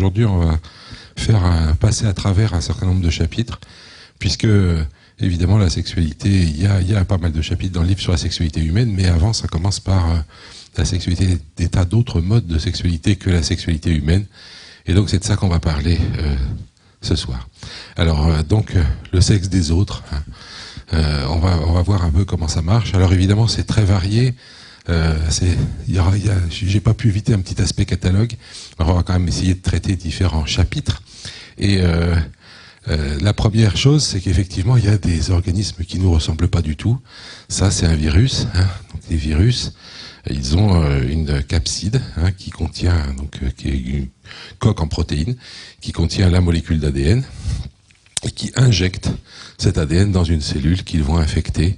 aujourd'hui, on va passer à travers un certain nombre de chapitres, puisque évidemment la sexualité, il y a pas mal de chapitres dans le livre sur la sexualité humaine, mais avant ça commence par la sexualité, des tas d'autres modes de sexualité que la sexualité humaine, et donc c'est de ça qu'on va parler ce soir. Alors donc le sexe des autres, on va voir un peu comment ça marche. Alors évidemment c'est très varié. J'ai pas pu éviter un petit aspect catalogue. Alors on va quand même essayer de traiter différents chapitres. Et la première chose, c'est qu'effectivement, il y a des organismes qui nous ressemblent pas du tout. Ça, c'est un virus. Donc, les virus, ils ont une capside qui contient, qui est une coque en protéines, qui contient la molécule d'ADN et qui injecte cet ADN dans une cellule qu'ils vont infecter.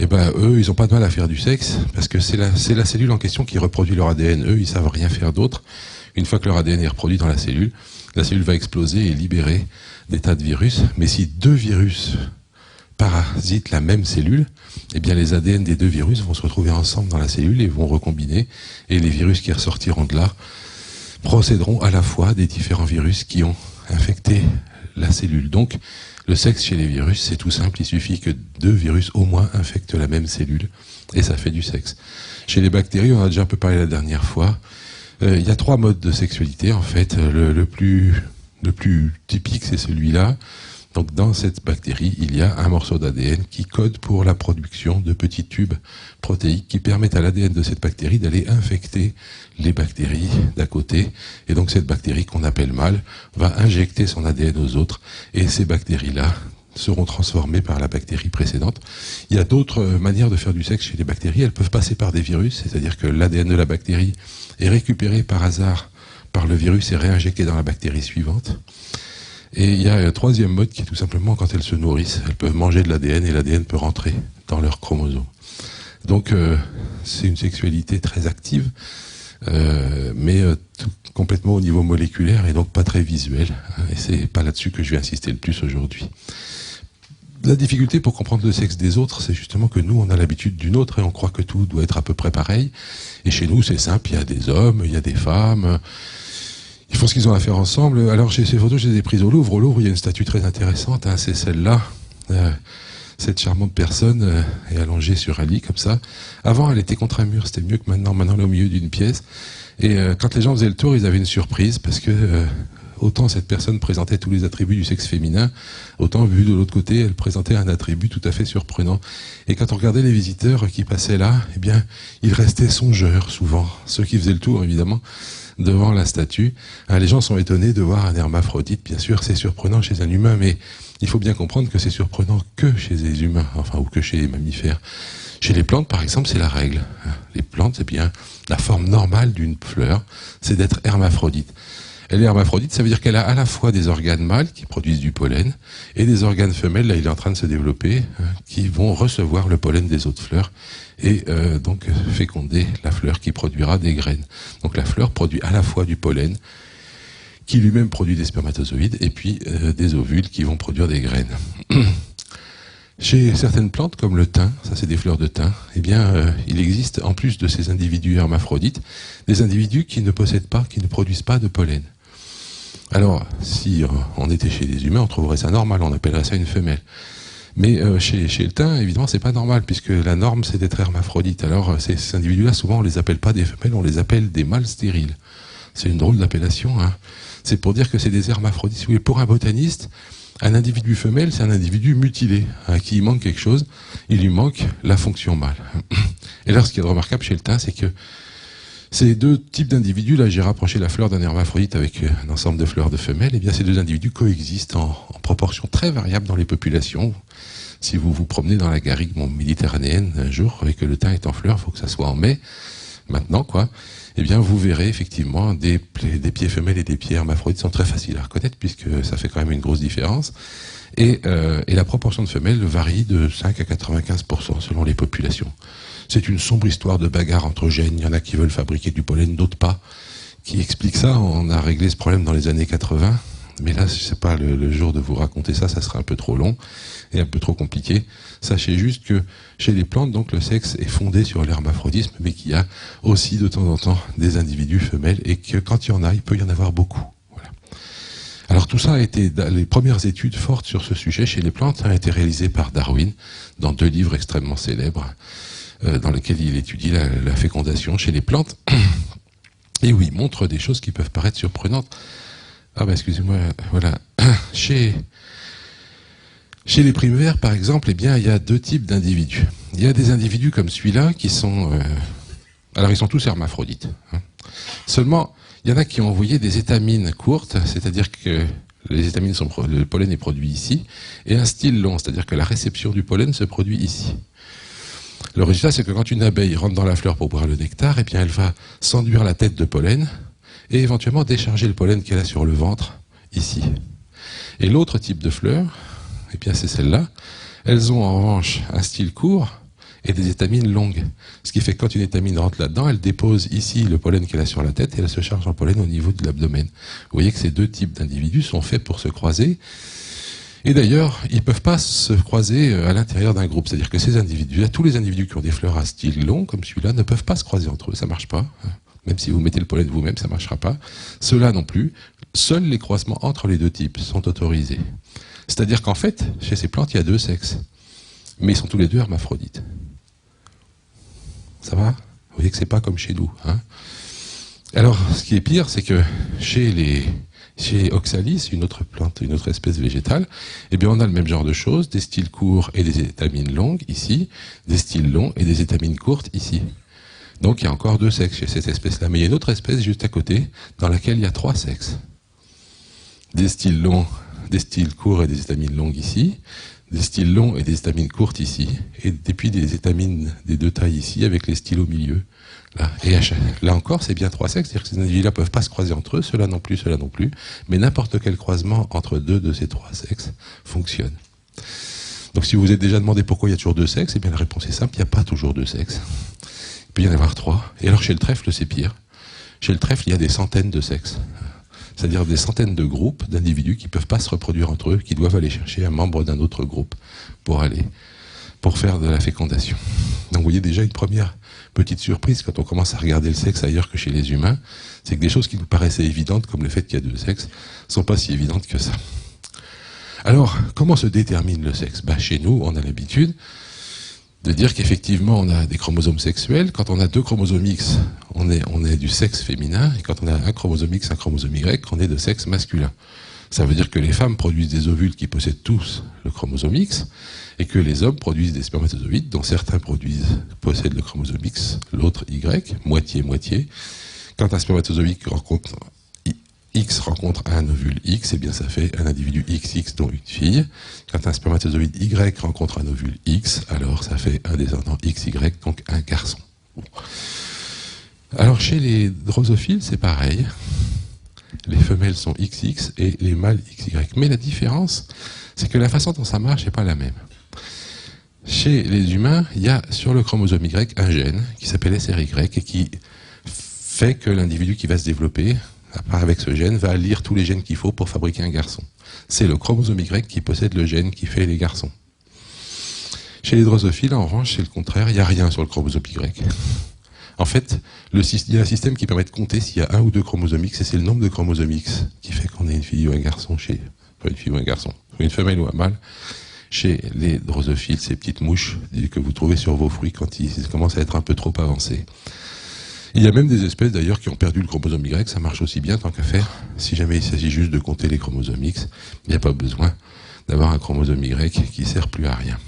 Et ben eux, ils ont pas de mal à faire du sexe parce que c'est la cellule en question qui reproduit leur ADN. Eux, ils savent rien faire d'autre. Une fois que leur ADN est reproduit dans la cellule va exploser et libérer des tas de virus. Mais si deux virus parasitent la même cellule, eh bien les ADN des deux virus vont se retrouver ensemble dans la cellule et vont recombiner. Et les virus qui ressortiront de là procéderont à la fois des différents virus qui ont infecté la cellule. Donc, le sexe chez les virus, c'est tout simple, il suffit que deux virus au moins infectent la même cellule, et ça fait du sexe. Chez les bactéries, on a déjà un peu parlé la dernière fois, il y a trois modes de sexualité, en fait. Le plus typique, c'est celui-là. Donc dans cette bactérie, il y a un morceau d'ADN qui code pour la production de petits tubes protéiques qui permettent à l'ADN de cette bactérie d'aller infecter les bactéries d'à côté. Et donc cette bactérie qu'on appelle mâle va injecter son ADN aux autres et ces bactéries-là seront transformées par la bactérie précédente. Il y a d'autres manières de faire du sexe chez les bactéries. Elles peuvent passer par des virus, c'est-à-dire que l'ADN de la bactérie est récupéré par hasard par le virus et réinjecté dans la bactérie suivante. Et il y a un troisième mode qui est tout simplement quand elles se nourrissent. Elles peuvent manger de l'ADN et l'ADN peut rentrer dans leurs chromosomes. Donc c'est une sexualité très active, mais complètement au niveau moléculaire et donc pas très visuelle. Et c'est pas là-dessus que je vais insister le plus aujourd'hui. La difficulté pour comprendre le sexe des autres, c'est justement que nous, on a l'habitude d'une autre et on croit que tout doit être à peu près pareil. Et chez nous, c'est simple, il y a des hommes, il y a des femmes... Ils font ce qu'ils ont à faire ensemble. Alors, chez ces photos, je les ai prises au Louvre. Au Louvre, il y a une statue très intéressante. C'est celle-là. Cette charmante personne est allongée sur un lit, comme ça. Avant, elle était contre un mur. C'était mieux que maintenant. Maintenant, elle est au milieu d'une pièce. Et quand les gens faisaient le tour, ils avaient une surprise. Parce que autant cette personne présentait tous les attributs du sexe féminin, autant, vu de l'autre côté, elle présentait un attribut tout à fait surprenant. Et quand on regardait les visiteurs qui passaient là, eh bien, ils restaient songeurs, souvent. Ceux qui faisaient le tour, évidemment, devant la statue. Les gens sont étonnés de voir un hermaphrodite. Bien sûr, c'est surprenant chez un humain, mais il faut bien comprendre que c'est surprenant que chez les humains, enfin, ou que chez les mammifères. Chez les plantes, par exemple, c'est la règle. Les plantes, c'est bien la forme normale d'une fleur, c'est d'être hermaphrodite. Elle est hermaphrodite, ça veut dire qu'elle a à la fois des organes mâles qui produisent du pollen et des organes femelles, là il est en train de se développer, qui vont recevoir le pollen des autres fleurs et donc féconder la fleur qui produira des graines. Donc la fleur produit à la fois du pollen qui lui-même produit des spermatozoïdes et puis des ovules qui vont produire des graines. Chez certaines plantes comme le thym, ça c'est des fleurs de thym, eh bien il existe en plus de ces individus hermaphrodites, des individus qui ne possèdent pas, qui ne produisent pas de pollen. Alors, si on était chez les humains, on trouverait ça normal, on appellerait ça une femelle. Mais chez le thym, évidemment, c'est pas normal, puisque la norme, c'est d'être hermaphrodite. Alors, ces individus-là, souvent, on les appelle pas des femelles, on les appelle des mâles stériles. C'est une drôle d'appellation, hein. C'est pour dire que c'est des hermaphrodites. Oui, pour un botaniste, un individu femelle, c'est un individu mutilé, à qui il manque quelque chose, il lui manque la fonction mâle. Et là, ce qui est remarquable chez le thym, c'est que ces deux types d'individus, là j'ai rapproché la fleur d'un hermaphrodite avec un ensemble de fleurs de femelles, et bien ces deux individus coexistent en proportion très variable dans les populations. Si vous vous promenez dans la garrigue méditerranéenne un jour, et que le thym est en fleur, il faut que ça soit en mai, maintenant quoi, eh bien vous verrez effectivement des pieds femelles et des pieds hermaphrodites sont très faciles à reconnaître puisque ça fait quand même une grosse différence. Et la proportion de femelles varie de 5 à 95% selon les populations. C'est une sombre histoire de bagarre entre gènes. Il y en a qui veulent fabriquer du pollen, d'autres pas. Qui explique ça. On a réglé ce problème dans les années 80. Mais là, c'est pas le jour de vous raconter ça. Ça sera un peu trop long et un peu trop compliqué. Sachez juste que chez les plantes, donc, le sexe est fondé sur l'hermaphrodisme, mais qu'il y a aussi de temps en temps des individus femelles et que quand il y en a, il peut y en avoir beaucoup. Voilà. tout ça a été, les premières études fortes sur ce sujet chez les plantes ont été réalisées par Darwin dans 2 livres extrêmement célèbres dans lesquels il étudie la fécondation chez les plantes et où il montre des choses qui peuvent paraître surprenantes. Ah bah excusez-moi, voilà. Chez les primevères, par exemple, eh bien, il y a 2 types d'individus. Il y a des individus comme celui-là qui sont... alors ils sont tous hermaphrodites. Hein. Seulement, il y en a qui ont envoyé des étamines courtes, c'est-à-dire que les étamines le pollen est produit ici, et un style long, c'est-à-dire que la réception du pollen se produit ici. Le résultat, c'est que quand une abeille rentre dans la fleur pour boire le nectar, eh bien, elle va s'enduire la tête de pollen et éventuellement décharger le pollen qu'elle a sur le ventre, ici. Et l'autre type de fleurs, eh bien, c'est celle-là. Elles ont en revanche un style court et des étamines longues. Ce qui fait que quand une étamine rentre là-dedans, elle dépose ici le pollen qu'elle a sur la tête et elle se charge en pollen au niveau de l'abdomen. Vous voyez que ces 2 types d'individus sont faits pour se croiser. Et d'ailleurs, ils ne peuvent pas se croiser à l'intérieur d'un groupe. C'est-à-dire que ces individus-là, tous les individus qui ont des fleurs à style long, comme celui-là, ne peuvent pas se croiser entre eux. Ça ne marche pas. Même si vous mettez le pollen vous-même, ça ne marchera pas. Ceux-là non plus. Seuls les croisements entre les 2 types sont autorisés. C'est-à-dire qu'en fait, chez ces plantes, il y a 2 sexes. Mais ils sont tous les 2 hermaphrodites. Ça va? Vous voyez que c'est pas comme chez nous. Hein. Alors, ce qui est pire, c'est que chez Oxalis, une autre plante, une autre espèce végétale, eh bien, on a le même genre de choses, des styles courts et des étamines longues, ici, des styles longs et des étamines courtes, ici. Donc, il y a encore 2 sexes chez cette espèce-là. Mais il y a une autre espèce juste à côté, dans laquelle il y a 3 sexes. Des styles longs, des styles courts et des étamines longues ici, des styles longs et des étamines courtes ici, et puis des étamines des 2 tailles ici, avec les styles au milieu. Là, et là encore, c'est bien 3 sexes, c'est-à-dire que ces individus-là ne peuvent pas se croiser entre eux, ceux-là non plus, mais n'importe quel croisement entre 2 de ces 3 sexes fonctionne. Donc si vous vous êtes déjà demandé pourquoi il y a toujours 2 sexes, eh bien la réponse est simple, il n'y a pas toujours 2 sexes. Il peut y en avoir 3. Et alors chez le trèfle, c'est pire. Chez le trèfle, il y a des centaines de sexes. C'est-à-dire des centaines de groupes d'individus qui ne peuvent pas se reproduire entre eux, qui doivent aller chercher un membre d'un autre groupe pour faire de la fécondation. Donc vous voyez déjà une première petite surprise quand on commence à regarder le sexe ailleurs que chez les humains, c'est que des choses qui nous paraissaient évidentes, comme le fait qu'il y a 2 sexes, ne sont pas si évidentes que ça. Alors, comment se détermine le sexe? Chez nous, on a l'habitude de dire qu'effectivement, on a des chromosomes sexuels. Quand on a 2 chromosomes X, on est du sexe féminin. Et quand on a un chromosome X, un chromosome Y, on est de sexe masculin. Ça veut dire que les femmes produisent des ovules qui possèdent tous le chromosome X, et que les hommes produisent des spermatozoïdes dont certains possèdent le chromosome X, l'autre Y, moitié-moitié. Quand un spermatozoïde X rencontre un ovule X, eh bien ça fait un individu XX dont une fille. Quand un spermatozoïde Y rencontre un ovule X, alors ça fait un descendant XY, donc un garçon. Bon. Alors chez les drosophiles, c'est pareil. Les femelles sont XX et les mâles XY. Mais la différence, c'est que la façon dont ça marche n'est pas la même. Chez les humains, il y a sur le chromosome Y un gène qui s'appelle SRY et qui fait que l'individu qui va se développer, à part avec ce gène, va lire tous les gènes qu'il faut pour fabriquer un garçon. C'est le chromosome Y qui possède le gène qui fait les garçons. Chez les drosophiles, en revanche, c'est le contraire, il n'y a rien sur le chromosome Y. En fait, il y a un système qui permet de compter s'il y a 1 ou 2 chromosomes X, et c'est le nombre de chromosomes X qui fait qu'on ait une fille ou un garçon pas une fille ou un garçon, une femelle ou un mâle. Chez les drosophiles, ces petites mouches que vous trouvez sur vos fruits quand ils commencent à être un peu trop avancés. Il y a même des espèces d'ailleurs qui ont perdu le chromosome Y, ça marche aussi bien tant qu'à faire. Si jamais il s'agit juste de compter les chromosomes X, il n'y a pas besoin d'avoir un chromosome Y qui ne sert plus à rien.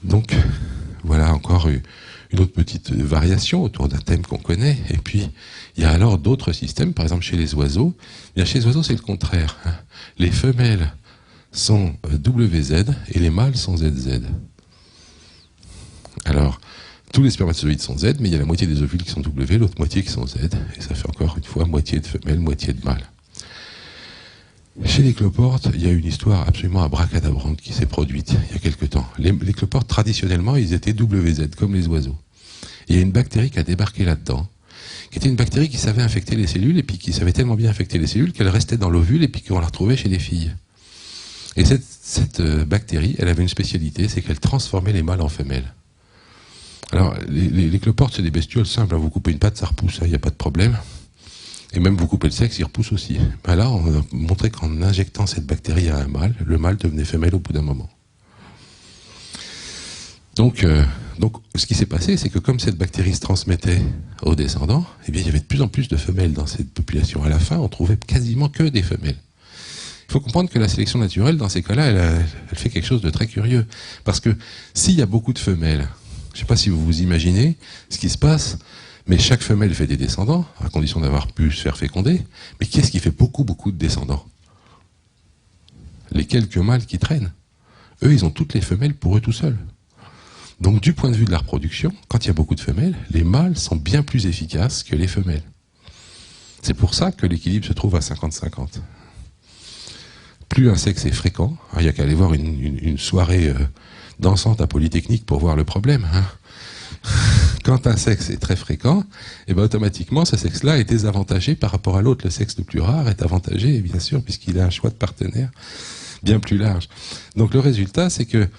Donc, voilà encore une autre petite variation autour d'un thème qu'on connaît. Et puis, il y a alors d'autres systèmes, par exemple chez les oiseaux. Bien, chez les oiseaux, c'est le contraire. Les femelles sont WZ et les mâles sont ZZ. Alors, tous les spermatozoïdes sont Z, mais il y a la moitié des ovules qui sont W, l'autre moitié qui sont Z, et ça fait encore une fois moitié de femelles, moitié de mâles. Chez les cloportes, il y a une histoire absolument abracadabrante qui s'est produite il y a quelque temps. Les cloportes, traditionnellement, ils étaient WZ, comme les oiseaux. Et il y a une bactérie qui a débarqué là-dedans, qui était une bactérie qui savait infecter les cellules, et puis qui savait tellement bien infecter les cellules qu'elle restait dans l'ovule, et puis qu'on la retrouvait chez les filles. Et cette bactérie, elle avait une spécialité, c'est qu'elle transformait les mâles en femelles. Alors, les cloportes, c'est des bestioles simples. Vous coupez une patte, ça repousse, il n'y a pas de problème. Et même vous coupez le sexe, il repousse aussi. Ben là, on a montré qu'en injectant cette bactérie à un mâle, le mâle devenait femelle au bout d'un moment. Donc, ce qui s'est passé, c'est que comme cette bactérie se transmettait aux descendants, eh bien, il y avait de plus en plus de femelles dans cette population. À la fin, on trouvait quasiment que des femelles. Il faut comprendre que la sélection naturelle, dans ces cas-là, elle fait quelque chose de très curieux. Parce que s'il y a beaucoup de femelles, je ne sais pas si vous vous imaginez ce qui se passe, mais chaque femelle fait des descendants, à condition d'avoir pu se faire féconder. Mais qui est-ce qui fait beaucoup de descendants? Les quelques mâles qui traînent. Eux, ils ont toutes les femelles pour eux tout seuls. Donc du point de vue de la reproduction, quand il y a beaucoup de femelles, les mâles sont bien plus efficaces que les femelles. C'est pour ça que l'équilibre se trouve à 50-50. Plus un sexe est fréquent, il n'y a qu'à aller voir une soirée dansante à Polytechnique pour voir le problème. Hein. Quand un sexe est très fréquent, eh ben automatiquement ce sexe-là est désavantagé par rapport à l'autre. Le sexe le plus rare est avantagé, bien sûr, puisqu'il a un choix de partenaire bien plus large. Donc le résultat, c'est que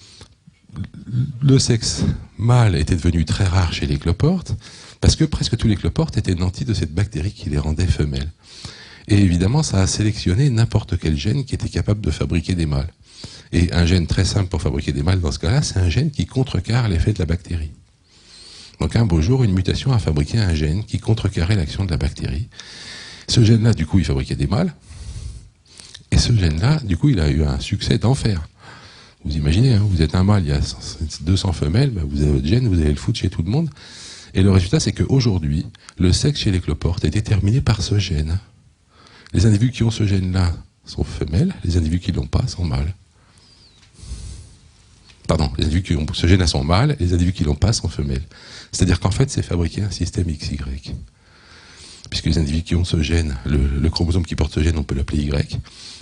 le sexe mâle était devenu très rare chez les cloportes, parce que presque tous les cloportes étaient nantis de cette bactérie qui les rendait femelles. Et évidemment, ça a sélectionné n'importe quel gène qui était capable de fabriquer des mâles. Et un gène très simple pour fabriquer des mâles dans ce cas-là, c'est un gène qui contrecarre l'effet de la bactérie. Donc un beau jour, une mutation a fabriqué un gène qui contrecarrait l'action de la bactérie. Ce gène-là, du coup, il fabriquait des mâles. Et ce gène-là, du coup, il a eu un succès d'enfer. Vous imaginez, hein, vous êtes un mâle, il y a 200 femelles, ben vous avez votre gène, vous allez le foutre chez tout le monde. Et le résultat, c'est qu'aujourd'hui, le sexe chez les cloportes est déterminé par ce gène. Les individus qui ont ce gène-là sont femelles, les individus qui ne l'ont pas sont mâles. Pardon, les individus qui ont ce gène-là sont mâles, les individus qui ne l'ont pas sont femelles. C'est-à-dire qu'en fait, c'est fabriquer un système XY. Puisque les individus qui ont ce gène, le chromosome qui porte ce gène, on peut l'appeler Y,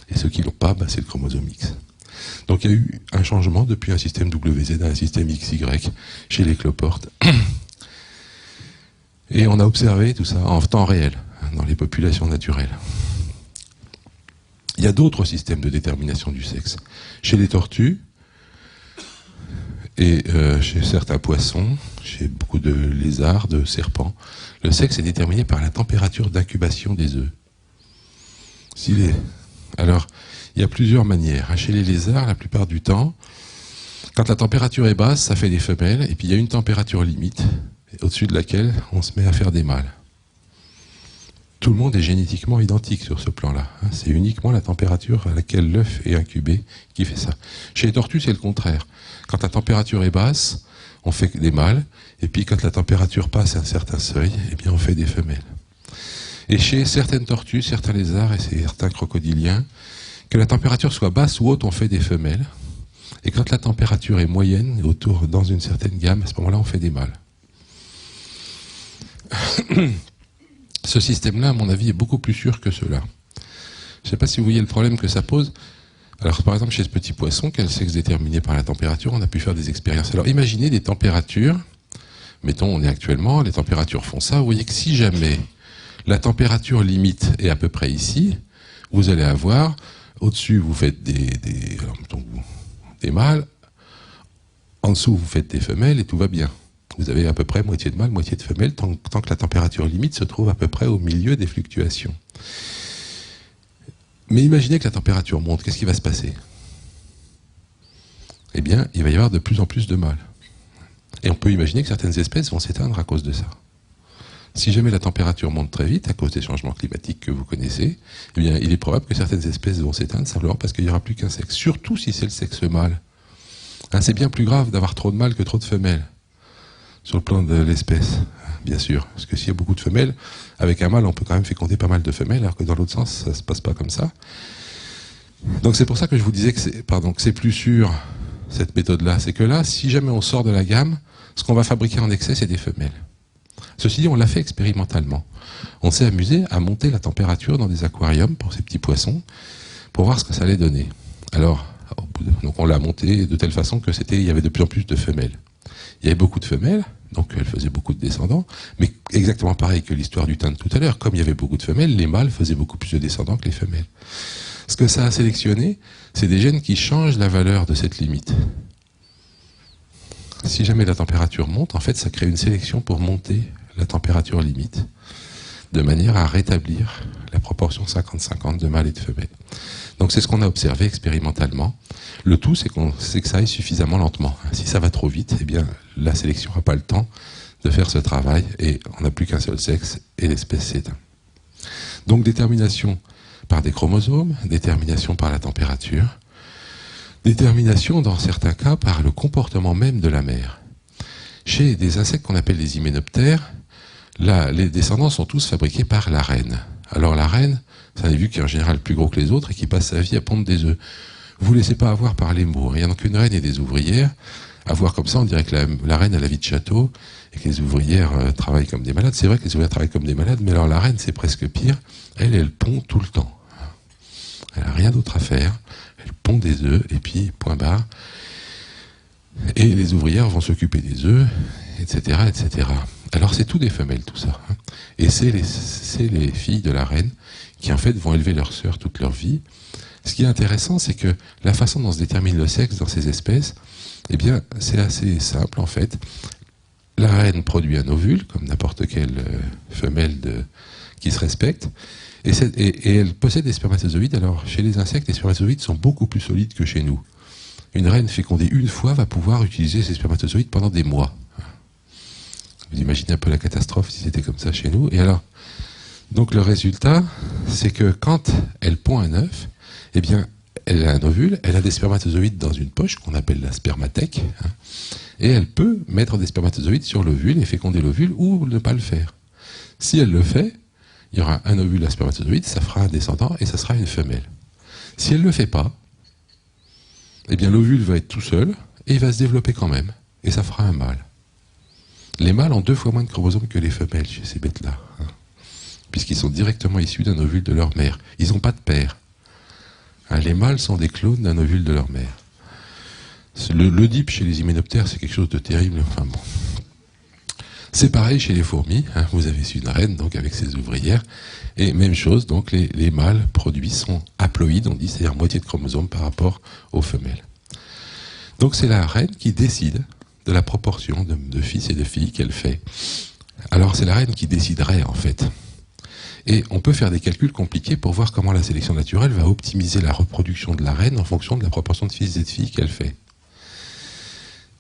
et ceux qui ne l'ont pas, ben, c'est le chromosome X. Donc il y a eu un changement depuis un système WZ à un système XY chez les cloportes. Et on a observé tout ça en temps réel, dans les populations naturelles. Il y a d'autres systèmes de détermination du sexe. Chez les tortues, et chez certains poissons, chez beaucoup de lézards, de serpents, le sexe est déterminé par la température d'incubation des œufs. Alors, il y a plusieurs manières. Chez les lézards, la plupart du temps, quand la température est basse, ça fait des femelles, et puis il y a une température limite, au-dessus de laquelle on se met à faire des mâles. Tout le monde est génétiquement identique sur ce plan-là. C'est uniquement la température à laquelle l'œuf est incubé qui fait ça. Chez les tortues, c'est le contraire. Quand la température est basse, on fait des mâles, et puis quand la température passe un certain seuil, eh bien on fait des femelles. Et chez certaines tortues, certains lézards et certains crocodiliens, que la température soit basse ou haute, on fait des femelles. Et quand la température est moyenne, dans une certaine gamme, à ce moment-là, on fait des mâles. Ce système-là, à mon avis, est beaucoup plus sûr que cela. Je ne sais pas si vous voyez le problème que ça pose. Alors, par exemple, chez ce petit poisson, quel sexe déterminé par la température, on a pu faire des expériences. Alors, imaginez des températures, mettons, on est actuellement, les températures font ça. Vous voyez que si jamais la température limite est à peu près ici, vous allez avoir, au-dessus, vous faites des mâles, en dessous, vous faites des femelles, et tout va bien. Vous avez à peu près moitié de mâles, moitié de femelles, tant que la température limite se trouve à peu près au milieu des fluctuations. Mais imaginez que la température monte, qu'est-ce qui va se passer? Eh bien, il va y avoir de plus en plus de mâles. Et on peut imaginer que certaines espèces vont s'éteindre à cause de ça. Si jamais la température monte très vite, à cause des changements climatiques que vous connaissez, eh bien, il est probable que certaines espèces vont s'éteindre simplement parce qu'il n'y aura plus qu'un sexe. Surtout si c'est le sexe mâle. Hein, c'est bien plus grave d'avoir trop de mâles que trop de femelles. Sur le plan de l'espèce, bien sûr. Parce que s'il y a beaucoup de femelles, avec un mâle, on peut quand même féconder pas mal de femelles, alors que dans l'autre sens, ça ne se passe pas comme ça. Donc c'est pour ça que je vous disais que c'est plus sûr, cette méthode-là. C'est que là, si jamais on sort de la gamme, ce qu'on va fabriquer en excès, c'est des femelles. Ceci dit, on l'a fait expérimentalement. On s'est amusé à monter la température dans des aquariums pour ces petits poissons, pour voir ce que ça allait donner. Alors, donc on l'a monté de telle façon que il y avait de plus en plus de femelles. Il y avait beaucoup de femelles, donc elles faisaient beaucoup de descendants, mais exactement pareil que l'histoire du thym de tout à l'heure. Comme il y avait beaucoup de femelles, les mâles faisaient beaucoup plus de descendants que les femelles. Ce que ça a sélectionné, c'est des gènes qui changent la valeur de cette limite. Si jamais la température monte, en fait, ça crée une sélection pour monter la température limite. de manière à rétablir la proportion 50-50 de mâles et de femelles. Donc c'est ce qu'on a observé expérimentalement. Le tout, c'est que ça aille suffisamment lentement. Si ça va trop vite, eh bien, la sélection n'a pas le temps de faire ce travail et on n'a plus qu'un seul sexe et l'espèce s'éteint. Donc détermination par des chromosomes, détermination par la température, détermination dans certains cas par le comportement même de la mère. Chez des insectes qu'on appelle les hyménoptères, là, les descendants sont tous fabriqués par la reine. Alors la reine, c'est un individu qui est en général plus gros que les autres et qui passe sa vie à pondre des œufs. Vous ne laissez pas avoir par les mots. Il n'y a qu'une reine et des ouvrières. À voir comme ça, on dirait que la reine a la vie de château et que les ouvrières travaillent comme des malades. C'est vrai que les ouvrières travaillent comme des malades, mais alors la reine, c'est presque pire. Elle pond tout le temps. Elle n'a rien d'autre à faire. Elle pond des œufs et puis point barre. Et les ouvrières vont s'occuper des œufs, etc., etc. Alors c'est tout des femelles, tout ça. Et c'est les filles de la reine qui, en fait, vont élever leurs sœurs toute leur vie. Ce qui est intéressant, c'est que la façon dont se détermine le sexe dans ces espèces, eh bien, c'est assez simple, en fait. La reine produit un ovule, comme n'importe quelle femelle qui se respecte, et elle possède des spermatozoïdes. Alors, chez les insectes, les spermatozoïdes sont beaucoup plus solides que chez nous. Une reine fécondée une fois va pouvoir utiliser ses spermatozoïdes pendant des mois. Vous imaginez un peu la catastrophe si c'était comme ça chez nous. Et alors, donc le résultat, c'est que quand elle pond un œuf, eh bien, elle a un ovule, elle a des spermatozoïdes dans une poche qu'on appelle la spermathèque, et elle peut mettre des spermatozoïdes sur l'ovule et féconder l'ovule ou ne pas le faire. Si elle le fait, il y aura un ovule à spermatozoïde, ça fera un descendant et ça sera une femelle. Si elle ne le fait pas, eh bien l'ovule va être tout seul et il va se développer quand même, et ça fera un mâle. Les mâles ont 2 fois moins de chromosomes que les femelles chez ces bêtes-là, puisqu'ils sont directement issus d'un ovule de leur mère. Ils n'ont pas de père. Les mâles sont des clones d'un ovule de leur mère. L'Oedipe chez les hyménoptères, c'est quelque chose de terrible. Enfin bon. C'est pareil chez les fourmis. Vous avez une reine donc avec ses ouvrières. Et même chose, donc les mâles produits sont haploïdes, on dit, c'est-à-dire moitié de chromosomes par rapport aux femelles. Donc c'est la reine qui décide de la proportion de fils et de filles qu'elle fait. Alors c'est la reine qui déciderait en fait. Et on peut faire des calculs compliqués pour voir comment la sélection naturelle va optimiser la reproduction de la reine en fonction de la proportion de fils et de filles qu'elle fait.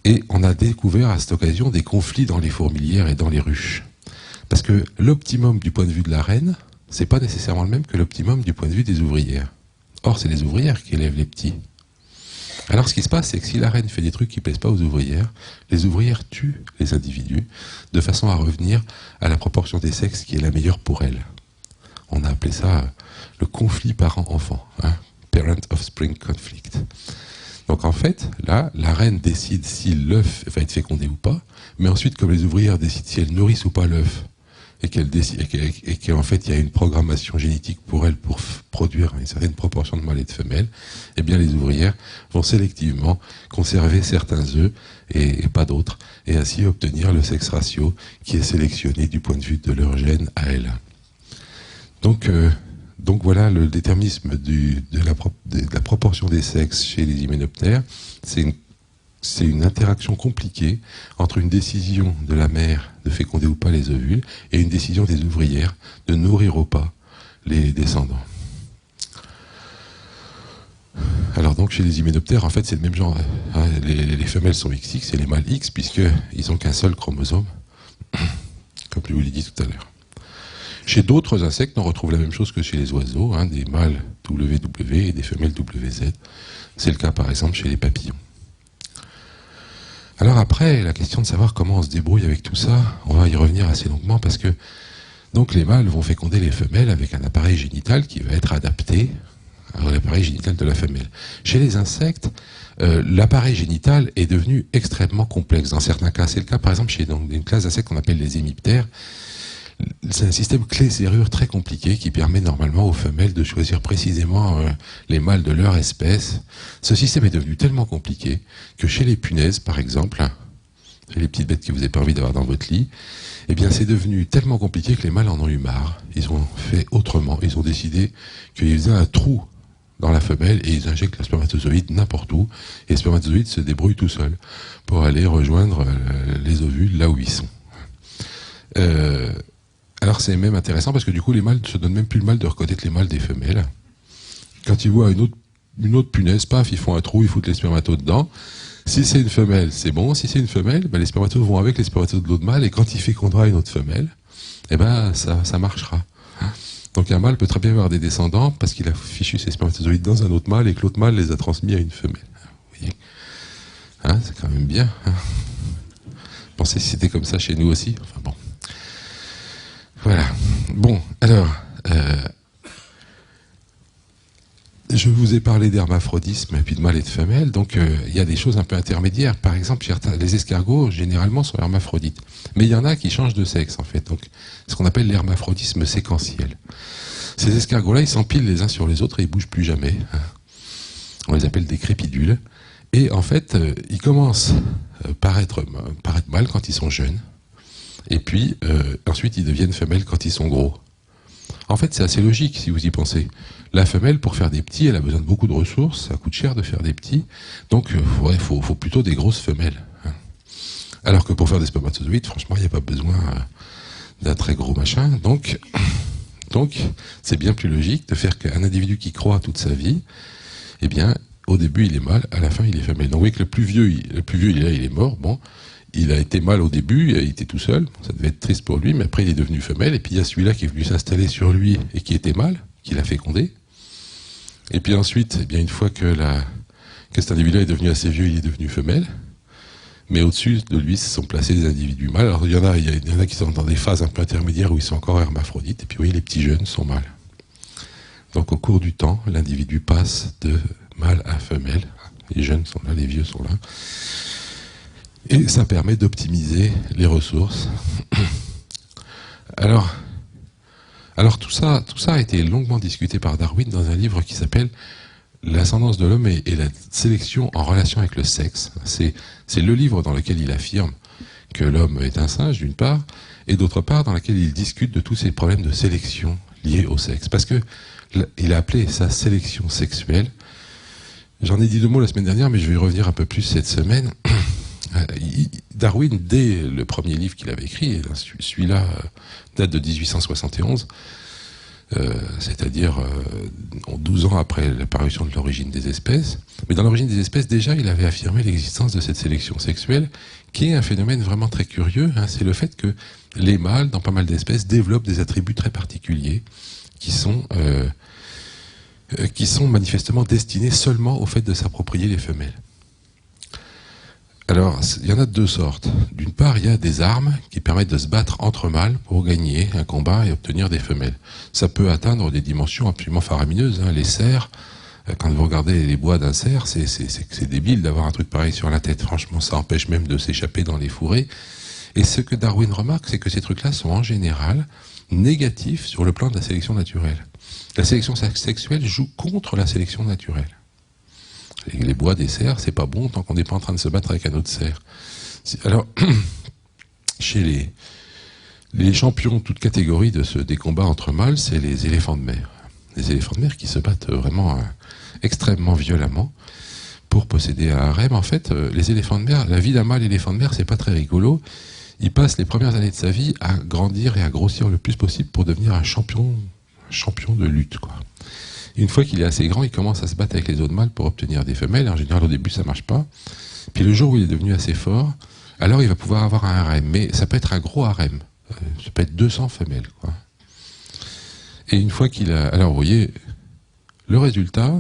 Et on a découvert à cette occasion des conflits dans les fourmilières et dans les ruches. Parce que l'optimum du point de vue de la reine, c'est pas nécessairement le même que l'optimum du point de vue des ouvrières. Or, c'est les ouvrières qui élèvent les petits. Alors ce qui se passe, c'est que si la reine fait des trucs qui ne plaisent pas aux ouvrières, les ouvrières tuent les individus de façon à revenir à la proportion des sexes qui est la meilleure pour elles. On a appelé ça le conflit parent-enfant, parent-offspring conflict. Donc en fait, là, la reine décide si l'œuf va être fécondé ou pas, mais ensuite, comme les ouvrières décident si elles nourrissent ou pas l'œuf, et qu'en fait il y a une programmation génétique pour elles pour produire une certaine proportion de mâles et de femelles, eh bien les ouvrières vont sélectivement conserver certains œufs et pas d'autres, et ainsi obtenir le sexe ratio qui est sélectionné du point de vue de leur gène à elles. Donc voilà le déterminisme de la proportion des sexes chez les hyménoptères. C'est une interaction compliquée entre une décision de la mère de féconder ou pas les ovules et une décision des ouvrières de nourrir ou pas les descendants. Alors donc chez les hyménoptères, en fait c'est le même genre. Les femelles sont XX et les mâles X puisqu'ils n'ont qu'un seul chromosome, comme je vous l'ai dit tout à l'heure. Chez d'autres insectes, on retrouve la même chose que chez les oiseaux, des mâles WW et des femelles WZ. C'est le cas par exemple chez les papillons. Alors après, la question de savoir comment on se débrouille avec tout ça, on va y revenir assez longuement parce que donc les mâles vont féconder les femelles avec un appareil génital qui va être adapté à l'appareil génital de la femelle. Chez les insectes, l'appareil génital est devenu extrêmement complexe. Dans certains cas, c'est le cas par exemple chez une classe d'insectes qu'on appelle les hémiptères. C'est un système clé-serrure très compliqué qui permet normalement aux femelles de choisir précisément les mâles de leur espèce. Ce système est devenu tellement compliqué que chez les punaises, par exemple, chez les petites bêtes que vous n'avez pas envie d'avoir dans votre lit, eh bien c'est devenu tellement compliqué que les mâles en ont eu marre. Ils ont fait autrement. Ils ont décidé qu'ils faisaient un trou dans la femelle et ils injectent le spermatozoïde n'importe où. Et le spermatozoïde se débrouille tout seul pour aller rejoindre les ovules là où ils sont. Alors c'est même intéressant parce que du coup les mâles ne se donnent même plus le mal de reconnaître les mâles des femelles. Quand ils voient une autre punaise, paf, ils font un trou, ils foutent les spermatodes dedans. Si c'est une femelle, c'est bon. Si c'est une femelle, ben, les spermatodes vont avec les spermatodes de l'autre mâle et quand il fécondera une autre femelle, eh ben ça marchera. Donc un mâle peut très bien avoir des descendants parce qu'il a fichu ses spermatozoïdes dans un autre mâle et que l'autre mâle les a transmis à une femelle. Vous voyez, hein, c'est quand même bien. Hein. Pensez si c'était comme ça chez nous aussi. Enfin bon. Voilà. Bon, alors, je vous ai parlé d'hermaphrodisme et puis de mâle et de femelle, donc il y a des choses un peu intermédiaires. Par exemple, les escargots, généralement, sont hermaphrodites. Mais il y en a qui changent de sexe, en fait. Donc, ce qu'on appelle l'hermaphrodisme séquentiel. Ces escargots-là, ils s'empilent les uns sur les autres et ils bougent plus jamais. On les appelle des crépidules. Et en fait, ils commencent par être mâles quand ils sont jeunes. Et puis, ensuite, ils deviennent femelles quand ils sont gros. En fait, c'est assez logique, si vous y pensez. La femelle, pour faire des petits, elle a besoin de beaucoup de ressources, ça coûte cher de faire des petits, donc il faut plutôt des grosses femelles. Hein. Alors que pour faire des spermatozoïdes, franchement, il n'y a pas besoin d'un très gros machin. Donc, c'est bien plus logique de faire qu'un individu qui croît toute sa vie, eh bien, au début, il est mâle, à la fin, il est femelle. Donc, vous voyez que le plus vieux, il est mort, bon. Il a été mâle au début, il était tout seul, ça devait être triste pour lui, mais après il est devenu femelle, et puis il y a celui-là qui est venu s'installer sur lui et qui était mâle, qui l'a fécondé. Et puis ensuite, eh bien, une fois que cet individu-là est devenu assez vieux, il est devenu femelle. Mais au-dessus de lui, se sont placés des individus mâles. Alors il y en a qui sont dans des phases un peu intermédiaires où ils sont encore hermaphrodites, et puis oui, les petits jeunes sont mâles. Donc au cours du temps, l'individu passe de mâle à femelle. Les jeunes sont là, les vieux sont là. Et ça permet d'optimiser les ressources. Alors tout ça a été longuement discuté par Darwin dans un livre qui s'appelle L'ascendance de l'homme et la sélection en relation avec le sexe. C'est le livre dans lequel il affirme que l'homme est un singe, d'une part, et d'autre part, dans lequel il discute de tous ces problèmes de sélection liés au sexe. Parce que il a appelé ça sélection sexuelle. J'en ai dit 2 mots la semaine dernière, mais je vais y revenir un peu plus cette semaine. Darwin, dès le premier livre qu'il avait écrit, celui-là date de 1871, c'est-à-dire 12 ans après l'apparition de l'origine des espèces. Mais dans l'origine des espèces, déjà, il avait affirmé l'existence de cette sélection sexuelle, qui est un phénomène vraiment très curieux. Hein, c'est le fait que les mâles, dans pas mal d'espèces, développent des attributs très particuliers qui sont manifestement destinés seulement au fait de s'approprier les femelles. Alors, il y en a de 2 sortes. D'une part, il y a des armes qui permettent de se battre entre mâles pour gagner un combat et obtenir des femelles. Ça peut atteindre des dimensions absolument faramineuses. Hein. Les cerfs, quand vous regardez les bois d'un cerf, c'est débile d'avoir un truc pareil sur la tête. Franchement, ça empêche même de s'échapper dans les fourrés. Et ce que Darwin remarque, c'est que ces trucs-là sont en général négatifs sur le plan de la sélection naturelle. La sélection sexuelle joue contre la sélection naturelle. Les bois des cerfs, c'est pas bon tant qu'on n'est pas en train de se battre avec un autre cerf. Alors, chez les champions de toute catégorie des combats entre mâles, c'est les éléphants de mer. Les éléphants de mer qui se battent vraiment extrêmement violemment pour posséder un harem. En fait, les éléphants de mer, la vie d'un mâle éléphant de mer, c'est pas très rigolo. Il passe les premières années de sa vie à grandir et à grossir le plus possible pour devenir un champion de lutte, quoi. Une fois qu'il est assez grand, il commence à se battre avec les autres mâles pour obtenir des femelles. En général, au début, ça marche pas. Puis le jour où il est devenu assez fort, alors il va pouvoir avoir un harem. Mais ça peut être un gros harem. Ça peut être 200 femelles, quoi. Et une fois qu'il a... Alors, vous voyez, le résultat,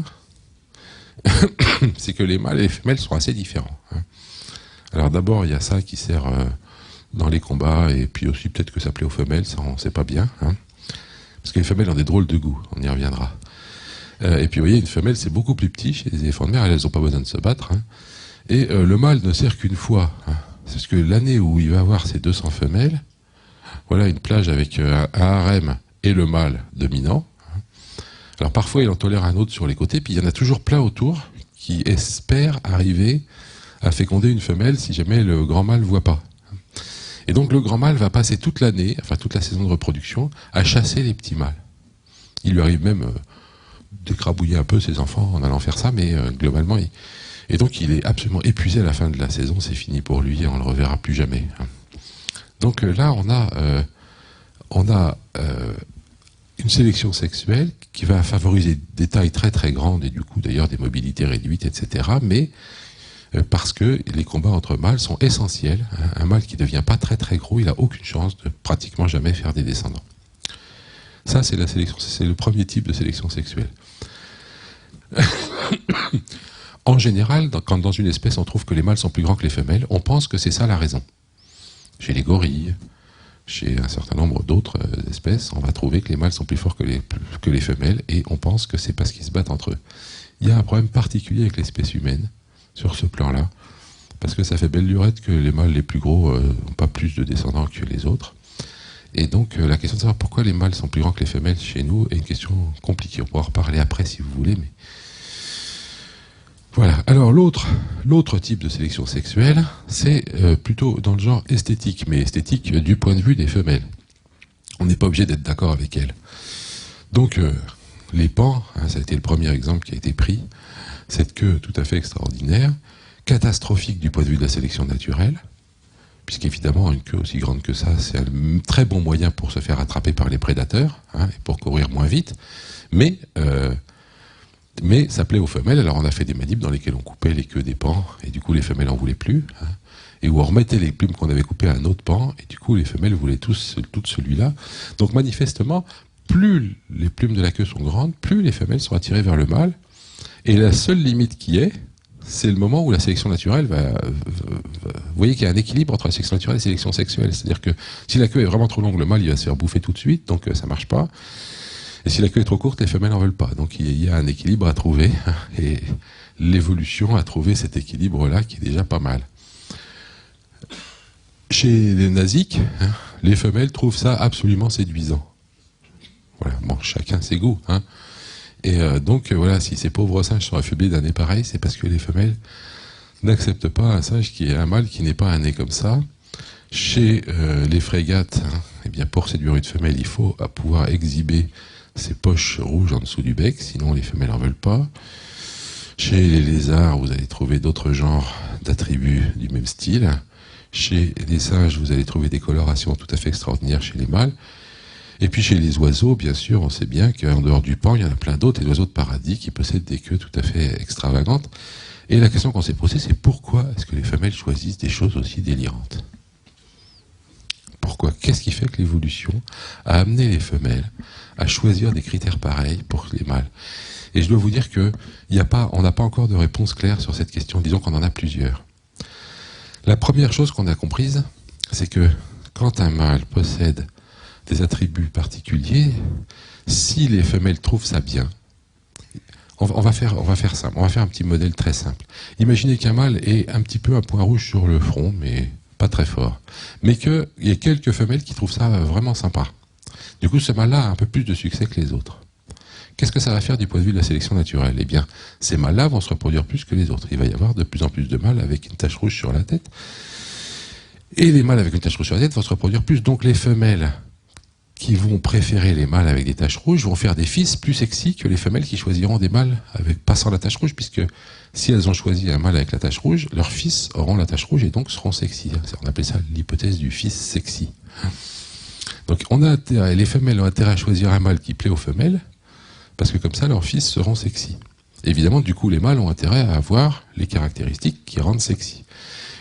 c'est que les mâles et les femelles sont assez différents. Hein. Alors d'abord, il y a ça qui sert dans les combats, et puis aussi peut-être que ça plaît aux femelles, ça on sait pas bien. Hein. Parce que les femelles ont des drôles de goût, on y reviendra. Et puis vous voyez, une femelle, c'est beaucoup plus petit chez les éléphants de mer, elles n'ont pas besoin de se battre. Hein. Et le mâle ne sert qu'une fois. Hein. C'est parce que l'année où il va avoir ses 200 femelles, voilà une plage avec un harem et le mâle dominant. Hein. Alors parfois, il en tolère un autre sur les côtés, puis il y en a toujours plein autour qui espèrent arriver à féconder une femelle si jamais le grand mâle ne voit pas. Et donc le grand mâle va passer toute l'année, enfin toute la saison de reproduction, à chasser les petits mâles. Il lui arrive même d'écrabouiller un peu ses enfants en allant faire ça, mais globalement, et donc il est absolument épuisé à la fin de la saison, c'est fini pour lui, on ne le reverra plus jamais. Donc là, on a une sélection sexuelle qui va favoriser des tailles très très grandes et du coup d'ailleurs des mobilités réduites, etc. Mais parce que les combats entre mâles sont essentiels. Un mâle qui ne devient pas très très gros, il n'a aucune chance de pratiquement jamais faire des descendants. Ça, c'est la sélection, c'est le premier type de sélection sexuelle. En général, quand dans une espèce on trouve que les mâles sont plus grands que les femelles, on pense que c'est ça la raison. Chez les gorilles, chez un certain nombre d'autres espèces, on va trouver que les mâles sont plus forts que les femelles et on pense que c'est parce qu'ils se battent entre eux. Il y a un problème particulier avec l'espèce humaine sur ce plan-là, parce que ça fait belle lurette que les mâles les plus gros n'ont pas plus de descendants que les autres. Et donc la question de savoir pourquoi les mâles sont plus grands que les femelles chez nous est une question compliquée. On pourra en reparler après si vous voulez, mais voilà. Alors l'autre type de sélection sexuelle, c'est plutôt dans le genre esthétique, mais esthétique du point de vue des femelles. On n'est pas obligé d'être d'accord avec elles. Donc les pans, ça a été le premier exemple qui a été pris, cette queue tout à fait extraordinaire, catastrophique du point de vue de la sélection naturelle, puisqu'évidemment une queue aussi grande que ça, c'est un très bon moyen pour se faire attraper par les prédateurs, et pour courir moins vite, mais ça plaît aux femelles. Alors on a fait des manips dans lesquelles on coupait les queues des pans, et du coup les femelles n'en voulaient plus, et où on remettait les plumes qu'on avait coupées à un autre pan, et du coup les femelles voulaient toutes celui-là. Donc manifestement, plus les plumes de la queue sont grandes, plus les femelles sont attirées vers le mâle, et la seule limite qui est, c'est le moment où la sélection naturelle vous voyez qu'il y a un équilibre entre la sélection naturelle et la sélection sexuelle. C'est-à-dire que si la queue est vraiment trop longue, le mâle il va se faire bouffer tout de suite, donc ça marche pas. Et si la queue est trop courte, les femelles n'en veulent pas. Donc il y a un équilibre à trouver, et l'évolution a trouvé cet équilibre-là qui est déjà pas mal. Chez les nasiques, les femelles trouvent ça absolument séduisant. Voilà, bon, chacun ses goûts. Et donc voilà, si ces pauvres singes sont affublés d'un nez pareil, c'est parce que les femelles n'acceptent pas un singe qui est un mâle qui n'est pas un nez comme ça. Chez les frégates, eh bien pour séduire une femelle, il faut pouvoir exhiber ses poches rouges en dessous du bec, sinon les femelles n'en veulent pas. Chez les lézards, vous allez trouver d'autres genres d'attributs du même style. Chez les singes, vous allez trouver des colorations tout à fait extraordinaires chez les mâles. Et puis chez les oiseaux, bien sûr, on sait bien qu'en dehors du pan, il y en a plein d'autres, les oiseaux de paradis qui possèdent des queues tout à fait extravagantes. Et la question qu'on s'est posée, c'est pourquoi est-ce que les femelles choisissent des choses aussi délirantes ? Pourquoi ? Qu'est-ce qui fait que l'évolution a amené les femelles à choisir des critères pareils pour les mâles ? Et je dois vous dire qu'on n'a pas encore de réponse claire sur cette question, disons qu'on en a plusieurs. La première chose qu'on a comprise, c'est que quand un mâle possède des attributs particuliers, si les femelles trouvent ça bien, on va faire simple, on va faire un petit modèle très simple. Imaginez qu'un mâle ait un petit peu un point rouge sur le front, mais pas très fort, mais qu'il y ait quelques femelles qui trouvent ça vraiment sympa. Du coup, ce mâle-là a un peu plus de succès que les autres. Qu'est-ce que ça va faire du point de vue de la sélection naturelle ? Eh bien, ces mâles-là vont se reproduire plus que les autres. Il va y avoir de plus en plus de mâles avec une tache rouge sur la tête, et les mâles avec une tache rouge sur la tête vont se reproduire plus. Donc les femelles qui vont préférer les mâles avec des taches rouges vont faire des fils plus sexy que les femelles qui choisiront des mâles pas sans la tache rouge, puisque si elles ont choisi un mâle avec la tache rouge, leurs fils auront la tache rouge et donc seront sexy. On appelle ça l'hypothèse du fils sexy. Donc les femelles ont intérêt à choisir un mâle qui plaît aux femelles, parce que comme ça leurs fils seront sexy. Évidemment, du coup, les mâles ont intérêt à avoir les caractéristiques qui rendent sexy.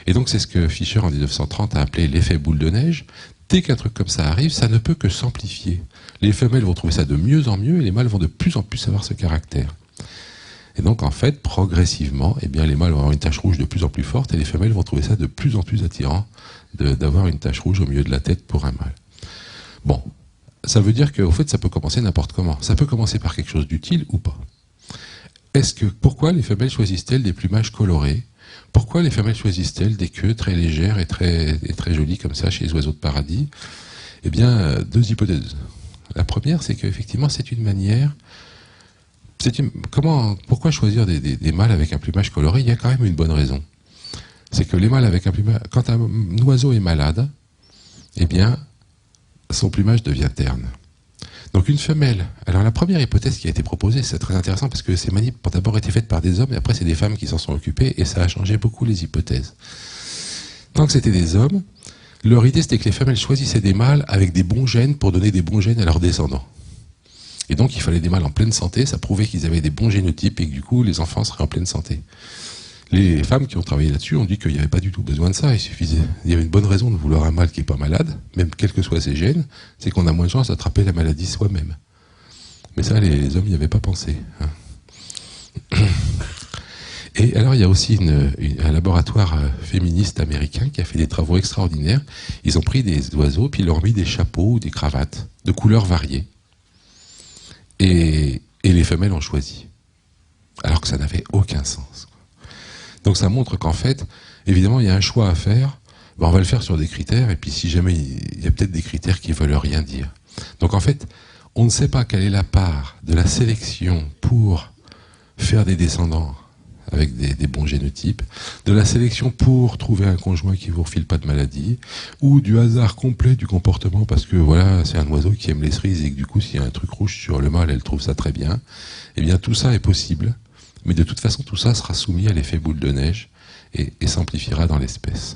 Et donc c'est ce que Fischer en 1930 a appelé l'effet boule de neige. Dès qu'un truc comme ça arrive, ça ne peut que s'amplifier. Les femelles vont trouver ça de mieux en mieux et les mâles vont de plus en plus avoir ce caractère. Et donc en fait, progressivement, eh bien, les mâles vont avoir une tache rouge de plus en plus forte et les femelles vont trouver ça de plus en plus attirant d'avoir une tache rouge au milieu de la tête pour un mâle. Bon, ça veut dire qu'au fait, ça peut commencer n'importe comment. Ça peut commencer par quelque chose d'utile ou pas. Pourquoi les femelles choisissent-elles des plumages colorés ? Pourquoi les femelles choisissent-elles des queues très légères et très jolies comme ça chez les oiseaux de paradis ? Eh bien, deux hypothèses. La première, c'est qu'effectivement, c'est une manière... Pourquoi choisir des mâles avec un plumage coloré ? Il y a quand même une bonne raison. C'est que les mâles avec un plumage... Quand un oiseau est malade, eh bien, son plumage devient terne. Donc une femelle... Alors la première hypothèse qui a été proposée, c'est très intéressant parce que ces manips ont d'abord été faites par des hommes et après c'est des femmes qui s'en sont occupées et ça a changé beaucoup les hypothèses. Tant que c'était des hommes, Leur idée, c'était que les femelles choisissaient des mâles avec des bons gènes pour donner des bons gènes à leurs descendants. Et donc, il fallait des mâles en pleine santé, ça prouvait qu'ils avaient des bons génotypes et que du coup, les enfants seraient en pleine santé. Les femmes qui ont travaillé là-dessus ont dit qu'il n'y avait pas du tout besoin de ça, il y avait une bonne raison de vouloir un mâle qui n'est pas malade, même quels que soient ses gènes, c'est qu'on a moins de chance d'attraper la maladie soi-même. Mais ça, les hommes n'y avaient pas pensé. Et alors, il y a aussi un laboratoire féministe américain qui a fait des travaux extraordinaires. Ils ont pris des oiseaux, puis ils leur ont mis des chapeaux ou des cravates de couleurs variées. Et les femelles ont choisi. Alors que ça n'avait aucun sens. Donc ça montre qu'en fait, évidemment, il y a un choix à faire. Ben, on va le faire sur des critères, et puis si jamais il y a peut-être des critères qui ne veulent rien dire. Donc en fait, on ne sait pas quelle est la part de la sélection pour faire des descendants avec des bons génotypes, de la sélection pour trouver un conjoint qui ne vous refile pas de maladie, ou du hasard complet du comportement, parce que voilà, c'est un oiseau qui aime les cerises, et que du coup, s'il y a un truc rouge sur le mâle, elle trouve ça très bien. Eh bien, tout ça est possible, mais de toute façon, tout ça sera soumis à l'effet boule de neige, et s'amplifiera dans l'espèce.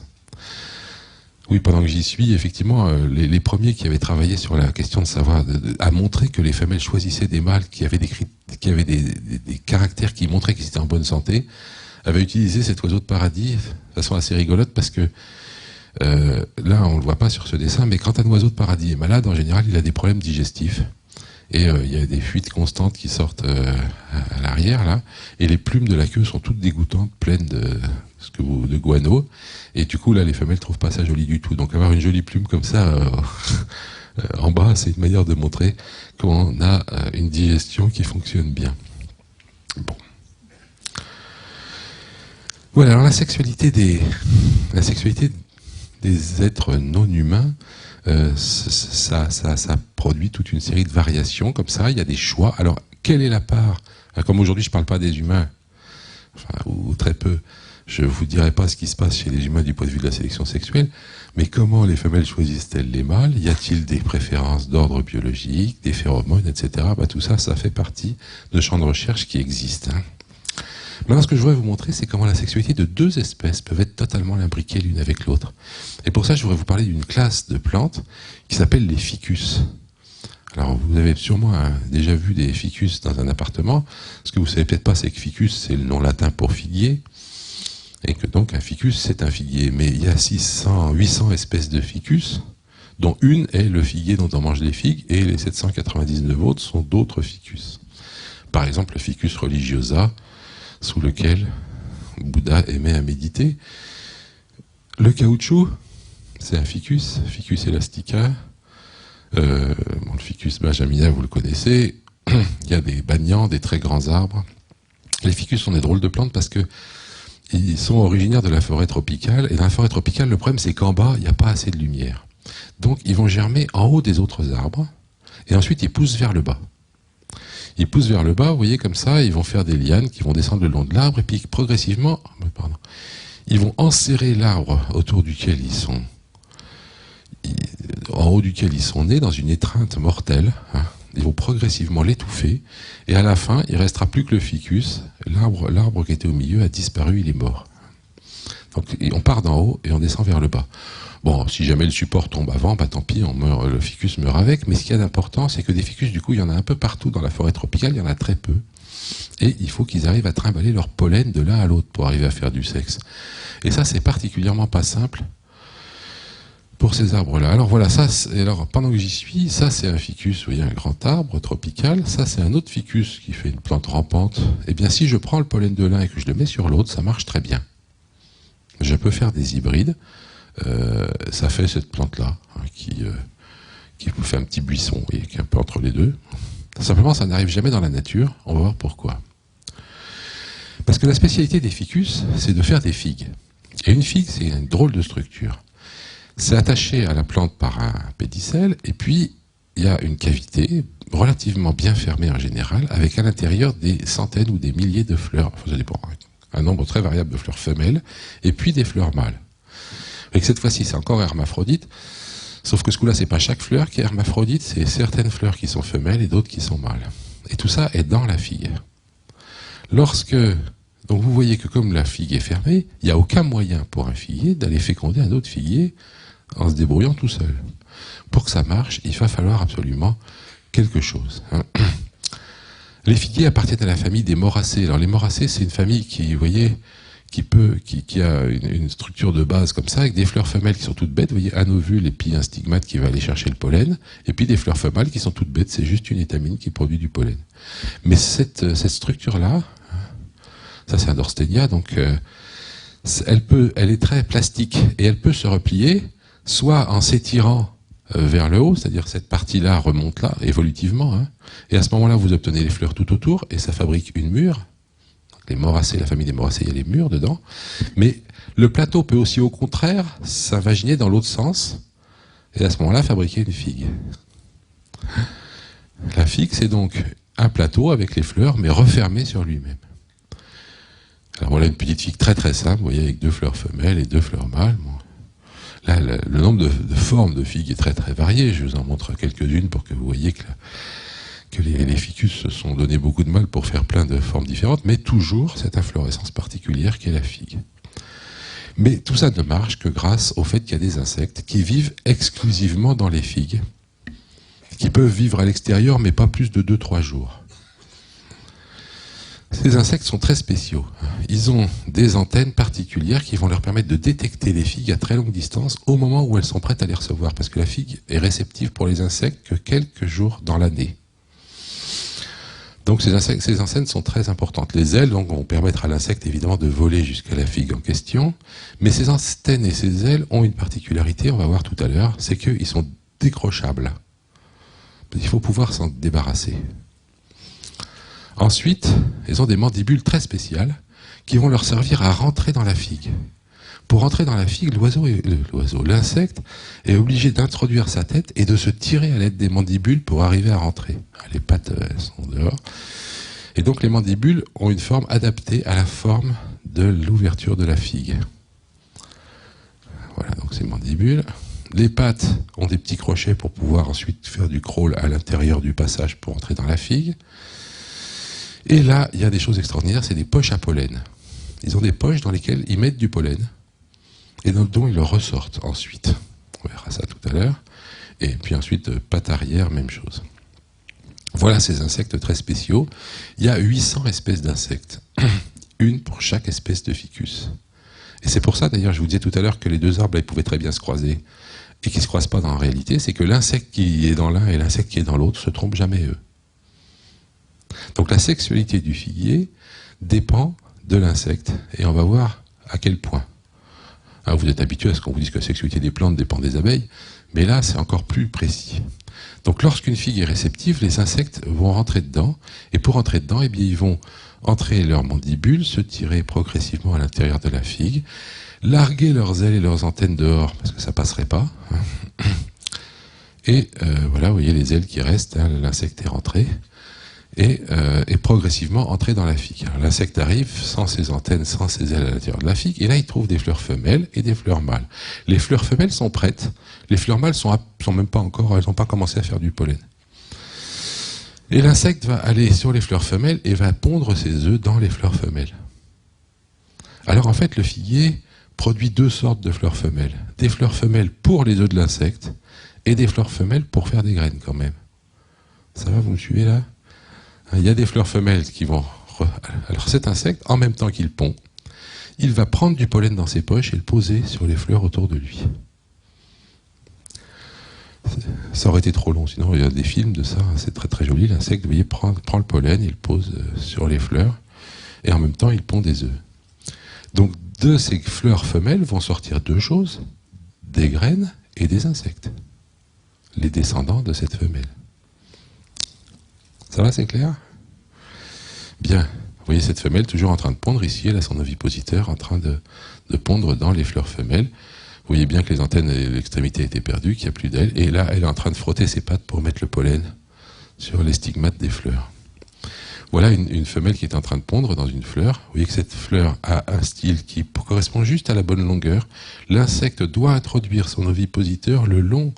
Oui, pendant que j'y suis, effectivement, les premiers qui avaient travaillé sur la question de savoir, à montrer que les femelles choisissaient des mâles qui avaient des caractères qui montraient qu'ils étaient en bonne santé, avaient utilisé cet oiseau de paradis de façon assez rigolote parce que là, on ne le voit pas sur ce dessin, mais quand un oiseau de paradis est malade, en général, il a des problèmes digestifs. Et il y a des fuites constantes qui sortent à l'arrière, là, et les plumes de la queue sont toutes dégoûtantes, pleines de guano, et du coup, là, les femelles ne trouvent pas ça joli du tout. Donc avoir une jolie plume comme ça en bas, c'est une manière de montrer qu'on a une digestion qui fonctionne bien. Bon. Voilà, alors la sexualité des êtres non humains, ça produit toute une série de variations comme ça. Il y a des choix. Alors, quelle est la part? Comme aujourd'hui, je ne parle pas des humains, enfin, ou très peu. Je ne vous dirai pas ce qui se passe chez les humains du point de vue de la sélection sexuelle, mais comment les femelles choisissent-elles les mâles? Y a-t-il des préférences d'ordre biologique, des phéromones, etc. Tout ça, ça fait partie de champs de recherche qui existent. Maintenant, ce que je voudrais vous montrer, c'est comment la sexualité de deux espèces peuvent être totalement imbriquées l'une avec l'autre. Et pour ça, je voudrais vous parler d'une classe de plantes qui s'appelle les ficus. Alors, vous avez sûrement déjà vu des ficus dans un appartement. Ce que vous ne savez peut-être pas, c'est que ficus, c'est le nom latin pour figuier. Et que donc, un ficus, c'est un figuier. Mais il y a 800 espèces de ficus, dont une est le figuier dont on mange des figues, et les 799 autres sont d'autres ficus. Par exemple, le ficus religiosa, sous lequel Bouddha aimait à méditer. Le caoutchouc, c'est un ficus elastica. Le ficus benjamina, vous le connaissez. Il y a des banians, des très grands arbres. Les ficus sont des drôles de plantes parce que ils sont originaires de la forêt tropicale. Et dans la forêt tropicale, le problème, c'est qu'en bas, il n'y a pas assez de lumière. Donc, ils vont germer en haut des autres arbres. Et ensuite, ils poussent vers le bas. Ils poussent vers le bas, vous voyez, comme ça, ils vont faire des lianes qui vont descendre le long de l'arbre, et puis progressivement, ils vont enserrer l'arbre autour duquel en haut duquel ils sont nés, dans une étreinte mortelle. Ils vont progressivement l'étouffer, et à la fin, il ne restera plus que le ficus. L'arbre qui était au milieu a disparu, il est mort. Donc on part d'en haut et on descend vers le bas. Bon, si jamais le support tombe avant, tant pis, le ficus meurt avec. Mais ce qu'il y a d'important, c'est que des ficus, du coup, il y en a un peu partout dans la forêt tropicale, il y en a très peu. Et il faut qu'ils arrivent à trimballer leur pollen de l'un à l'autre pour arriver à faire du sexe. Et ça, c'est particulièrement pas simple pour ces arbres-là. Alors voilà, pendant que j'y suis, ça c'est un ficus, vous voyez, un grand arbre tropical. Ça c'est un autre ficus qui fait une plante rampante. Eh bien, si je prends le pollen de l'un et que je le mets sur l'autre, ça marche très bien. Je peux faire des hybrides. Ça fait cette plante-là, qui vous fait un petit buisson, et qui est un peu entre les deux. Simplement, ça n'arrive jamais dans la nature. On va voir pourquoi. Parce que la spécialité des ficus, c'est de faire des figues. Et une figue, c'est une drôle de structure. C'est attaché à la plante par un pédicelle, et puis il y a une cavité relativement bien fermée en général, avec à l'intérieur des centaines ou des milliers de fleurs, ça dépend, un nombre très variable de fleurs femelles, et puis des fleurs mâles. Et cette fois-ci, c'est encore hermaphrodite, sauf que ce coup-là, c'est pas chaque fleur qui est hermaphrodite, c'est certaines fleurs qui sont femelles et d'autres qui sont mâles. Et tout ça est dans la figue. Donc vous voyez que comme la figue est fermée, il n'y a aucun moyen pour un figuier d'aller féconder un autre figuier en se débrouillant tout seul. Pour que ça marche, il va falloir absolument quelque chose. Les figuiers appartiennent à la famille des moracées. Alors les moracées, c'est une famille qui, vous voyez, qui a une structure de base comme ça, avec des fleurs femelles qui sont toutes bêtes, vous voyez, un ovule et puis un stigmate qui va aller chercher le pollen, et puis des fleurs femelles qui sont toutes bêtes, c'est juste une étamine qui produit du pollen. Mais cette structure-là, ça c'est un Dorstenia, donc elle est très plastique, et elle peut se replier, soit en s'étirant vers le haut, c'est-à-dire cette partie-là remonte là, évolutivement, hein, et à ce moment-là, vous obtenez les fleurs tout autour, et ça fabrique une mûre. Les moracées, la famille des moracées, il y a les mûres dedans. Mais le plateau peut aussi, au contraire, s'invaginer dans l'autre sens, et à ce moment-là, fabriquer une figue. La figue, c'est donc un plateau avec les fleurs, mais refermé sur lui-même. Alors voilà une petite figue très très simple, vous voyez, avec 2 fleurs femelles et 2 fleurs mâles. Bon. Là, le nombre de formes de figues est très très varié. Je vous en montre quelques-unes pour que vous voyez que les ficus se sont donné beaucoup de mal pour faire plein de formes différentes, mais toujours cette inflorescence particulière qui est la figue. Mais tout ça ne marche que grâce au fait qu'il y a des insectes qui vivent exclusivement dans les figues, qui peuvent vivre à l'extérieur, mais pas plus de 2-3 jours. Ces insectes sont très spéciaux. Ils ont des antennes particulières qui vont leur permettre de détecter les figues à très longue distance au moment où elles sont prêtes à les recevoir, parce que la figue est réceptive pour les insectes que quelques jours dans l'année. Donc ces antennes sont très importantes. Les ailes donc, vont permettre à l'insecte évidemment de voler jusqu'à la figue en question, mais ces antennes et ces ailes ont une particularité, on va voir tout à l'heure, c'est qu'ils sont décrochables. Il faut pouvoir s'en débarrasser. Ensuite, ils ont des mandibules très spéciales qui vont leur servir à rentrer dans la figue. Pour rentrer dans la figue, l'insecte est obligé d'introduire sa tête et de se tirer à l'aide des mandibules pour arriver à rentrer. Les pattes, elles sont dehors. Et donc les mandibules ont une forme adaptée à la forme de l'ouverture de la figue. Voilà, donc ces mandibules. Les pattes ont des petits crochets pour pouvoir ensuite faire du crawl à l'intérieur du passage pour entrer dans la figue. Et là, il y a des choses extraordinaires, c'est des poches à pollen. Ils ont des poches dans lesquelles ils mettent du pollen et dont ils le ressortent ensuite. On verra ça tout à l'heure. Et puis ensuite, pattes arrière, même chose. Voilà ces insectes très spéciaux. Il y a 800 espèces d'insectes, une pour chaque espèce de ficus. Et c'est pour ça, d'ailleurs, je vous disais tout à l'heure que les 2 arbres, ils pouvaient très bien se croiser et qu'ils ne se croisent pas en réalité, c'est que l'insecte qui est dans l'un et l'insecte qui est dans l'autre ne se trompent jamais, eux. Donc la sexualité du figuier dépend de l'insecte, et on va voir à quel point. Alors vous êtes habitué à ce qu'on vous dise que la sexualité des plantes dépend des abeilles, mais là c'est encore plus précis. Donc lorsqu'une figue est réceptive, les insectes vont rentrer dedans, et pour rentrer dedans, eh bien, ils vont entrer leurs mandibules, se tirer progressivement à l'intérieur de la figue, larguer leurs ailes et leurs antennes dehors, parce que ça passerait pas. Et voilà, vous voyez les ailes qui restent, hein, l'insecte est rentré. Et progressivement entrer dans la figue. L'insecte arrive sans ses antennes, sans ses ailes à l'intérieur de la figue, et là il trouve des fleurs femelles et des fleurs mâles. Les fleurs femelles sont prêtes, les fleurs mâles sont même pas encore, elles n'ont pas commencé à faire du pollen. Et l'insecte va aller sur les fleurs femelles et va pondre ses œufs dans les fleurs femelles. Alors en fait le figuier produit 2 sortes de fleurs femelles. Des fleurs femelles pour les œufs de l'insecte, et des fleurs femelles pour faire des graines quand même. Ça va, vous me suivez là ? Il y a des fleurs femelles qui vont... Alors cet insecte, en même temps qu'il pond, il va prendre du pollen dans ses poches et le poser sur les fleurs autour de lui. Ça aurait été trop long, sinon il y a des films de ça, c'est très très joli. L'insecte, vous voyez, prend le pollen, il le pose sur les fleurs, et en même temps il pond des œufs. Donc de ces fleurs femelles vont sortir 2 choses, des graines et des insectes. Les descendants de cette femelle. Ça va, c'est clair ? Bien. Vous voyez cette femelle toujours en train de pondre. Ici, elle a son ovipositeur en train de pondre dans les fleurs femelles. Vous voyez bien que les antennes et l'extrémité étaient perdues, qu'il n'y a plus d'ailes. Et là, elle est en train de frotter ses pattes pour mettre le pollen sur les stigmates des fleurs. Voilà une femelle qui est en train de pondre dans une fleur. Vous voyez que cette fleur a un style qui correspond juste à la bonne longueur. L'insecte doit introduire son ovipositeur le long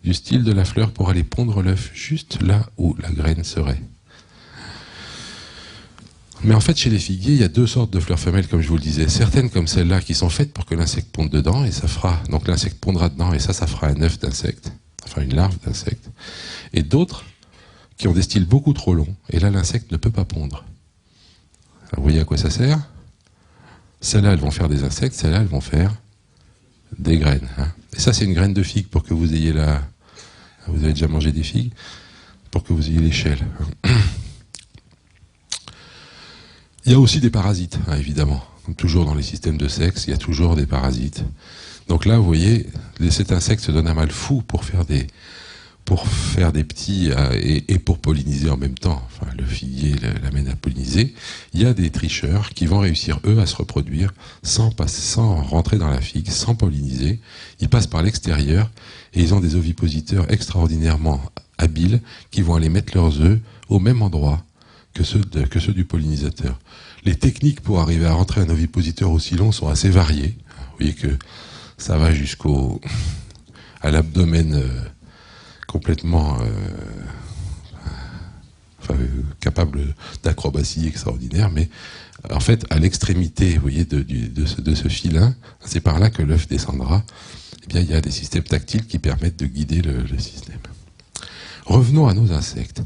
du style de la fleur pour aller pondre l'œuf juste là où la graine serait. Mais en fait, chez les figuiers, il y a deux sortes de fleurs femelles, comme je vous le disais. Certaines, comme celle-là, qui sont faites pour que l'insecte ponde dedans, et ça fera, donc l'insecte pondra dedans, et ça fera un œuf d'insecte, enfin une larve d'insecte. Et d'autres, qui ont des styles beaucoup trop longs, et là, l'insecte ne peut pas pondre. Alors, vous voyez à quoi ça sert? Celles-là, elles vont faire des insectes, celles-là, elles vont faire des graines. Hein. Et ça, c'est une graine de figue, pour que vous ayez la... Vous avez déjà mangé des figues? Pour que vous ayez l'échelle. Il y a aussi des parasites, hein, évidemment. Comme toujours dans les systèmes de sexe, il y a toujours des parasites. Donc là, vous voyez, cet insecte se donne un mal fou pour faire des petits et pour polliniser en même temps. Enfin, le figuier l'amène à polliniser. Il y a des tricheurs qui vont réussir, eux, à se reproduire sans rentrer dans la figue, sans polliniser. Ils passent par l'extérieur et ils ont des ovipositeurs extraordinairement habiles qui vont aller mettre leurs œufs au même endroit que ceux du pollinisateur. Les techniques pour arriver à rentrer un ovipositeur aussi long sont assez variées. Vous voyez que ça va à l'abdomen complètement capable d'acrobatie extraordinaire, mais en fait, à l'extrémité, vous voyez, de ce filin, c'est par là que l'œuf descendra. Eh bien, il y a des systèmes tactiles qui permettent de guider le système. Revenons à nos insectes.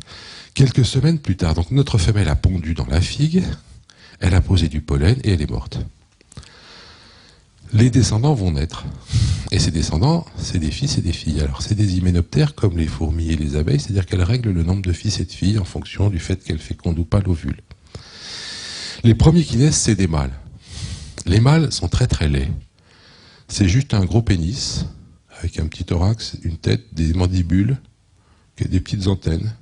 Quelques semaines plus tard, donc notre femelle a pondu dans la figue, elle a posé du pollen et elle est morte. Les descendants vont naître. Et ces descendants, c'est des fils et des filles. Alors, c'est des hyménoptères comme les fourmis et les abeilles, c'est-à-dire qu'elles règlent le nombre de fils et de filles en fonction du fait qu'elles fécondent ou pas l'ovule. Les premiers qui naissent, c'est des mâles. Les mâles sont très très laids. C'est juste un gros pénis, avec un petit thorax, une tête, des mandibules, des petites antennes.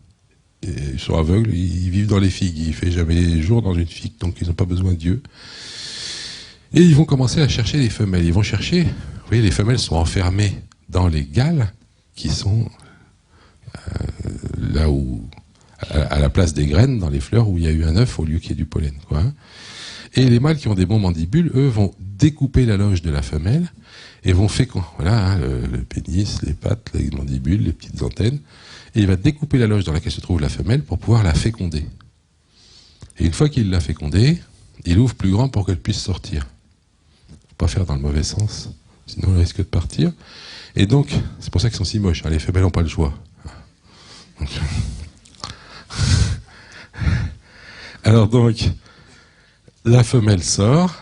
Et ils sont aveugles, ils vivent dans les figues, il ne fait jamais jour dans une figue, donc ils n'ont pas besoin de Dieu. Et ils vont commencer à chercher les femelles. Ils vont chercher, vous voyez, les femelles sont enfermées dans les galles qui sont là où, à la place des graines, dans les fleurs où il y a eu un œuf au lieu qu'il y ait du pollen, quoi. Et les mâles qui ont des bons mandibules, eux, vont découper la loge de la femelle et vont féconder, voilà, hein, le pénis, les pattes, les mandibules, les petites antennes. Et il va découper la loge dans laquelle se trouve la femelle pour pouvoir la féconder. Et une fois qu'il l'a fécondée, il ouvre plus grand pour qu'elle puisse sortir. Faut pas faire dans le mauvais sens, sinon elle risque de partir. Et donc, c'est pour ça qu'ils sont si moches. Hein, les femelles n'ont pas le choix. Donc... Alors donc, la femelle sort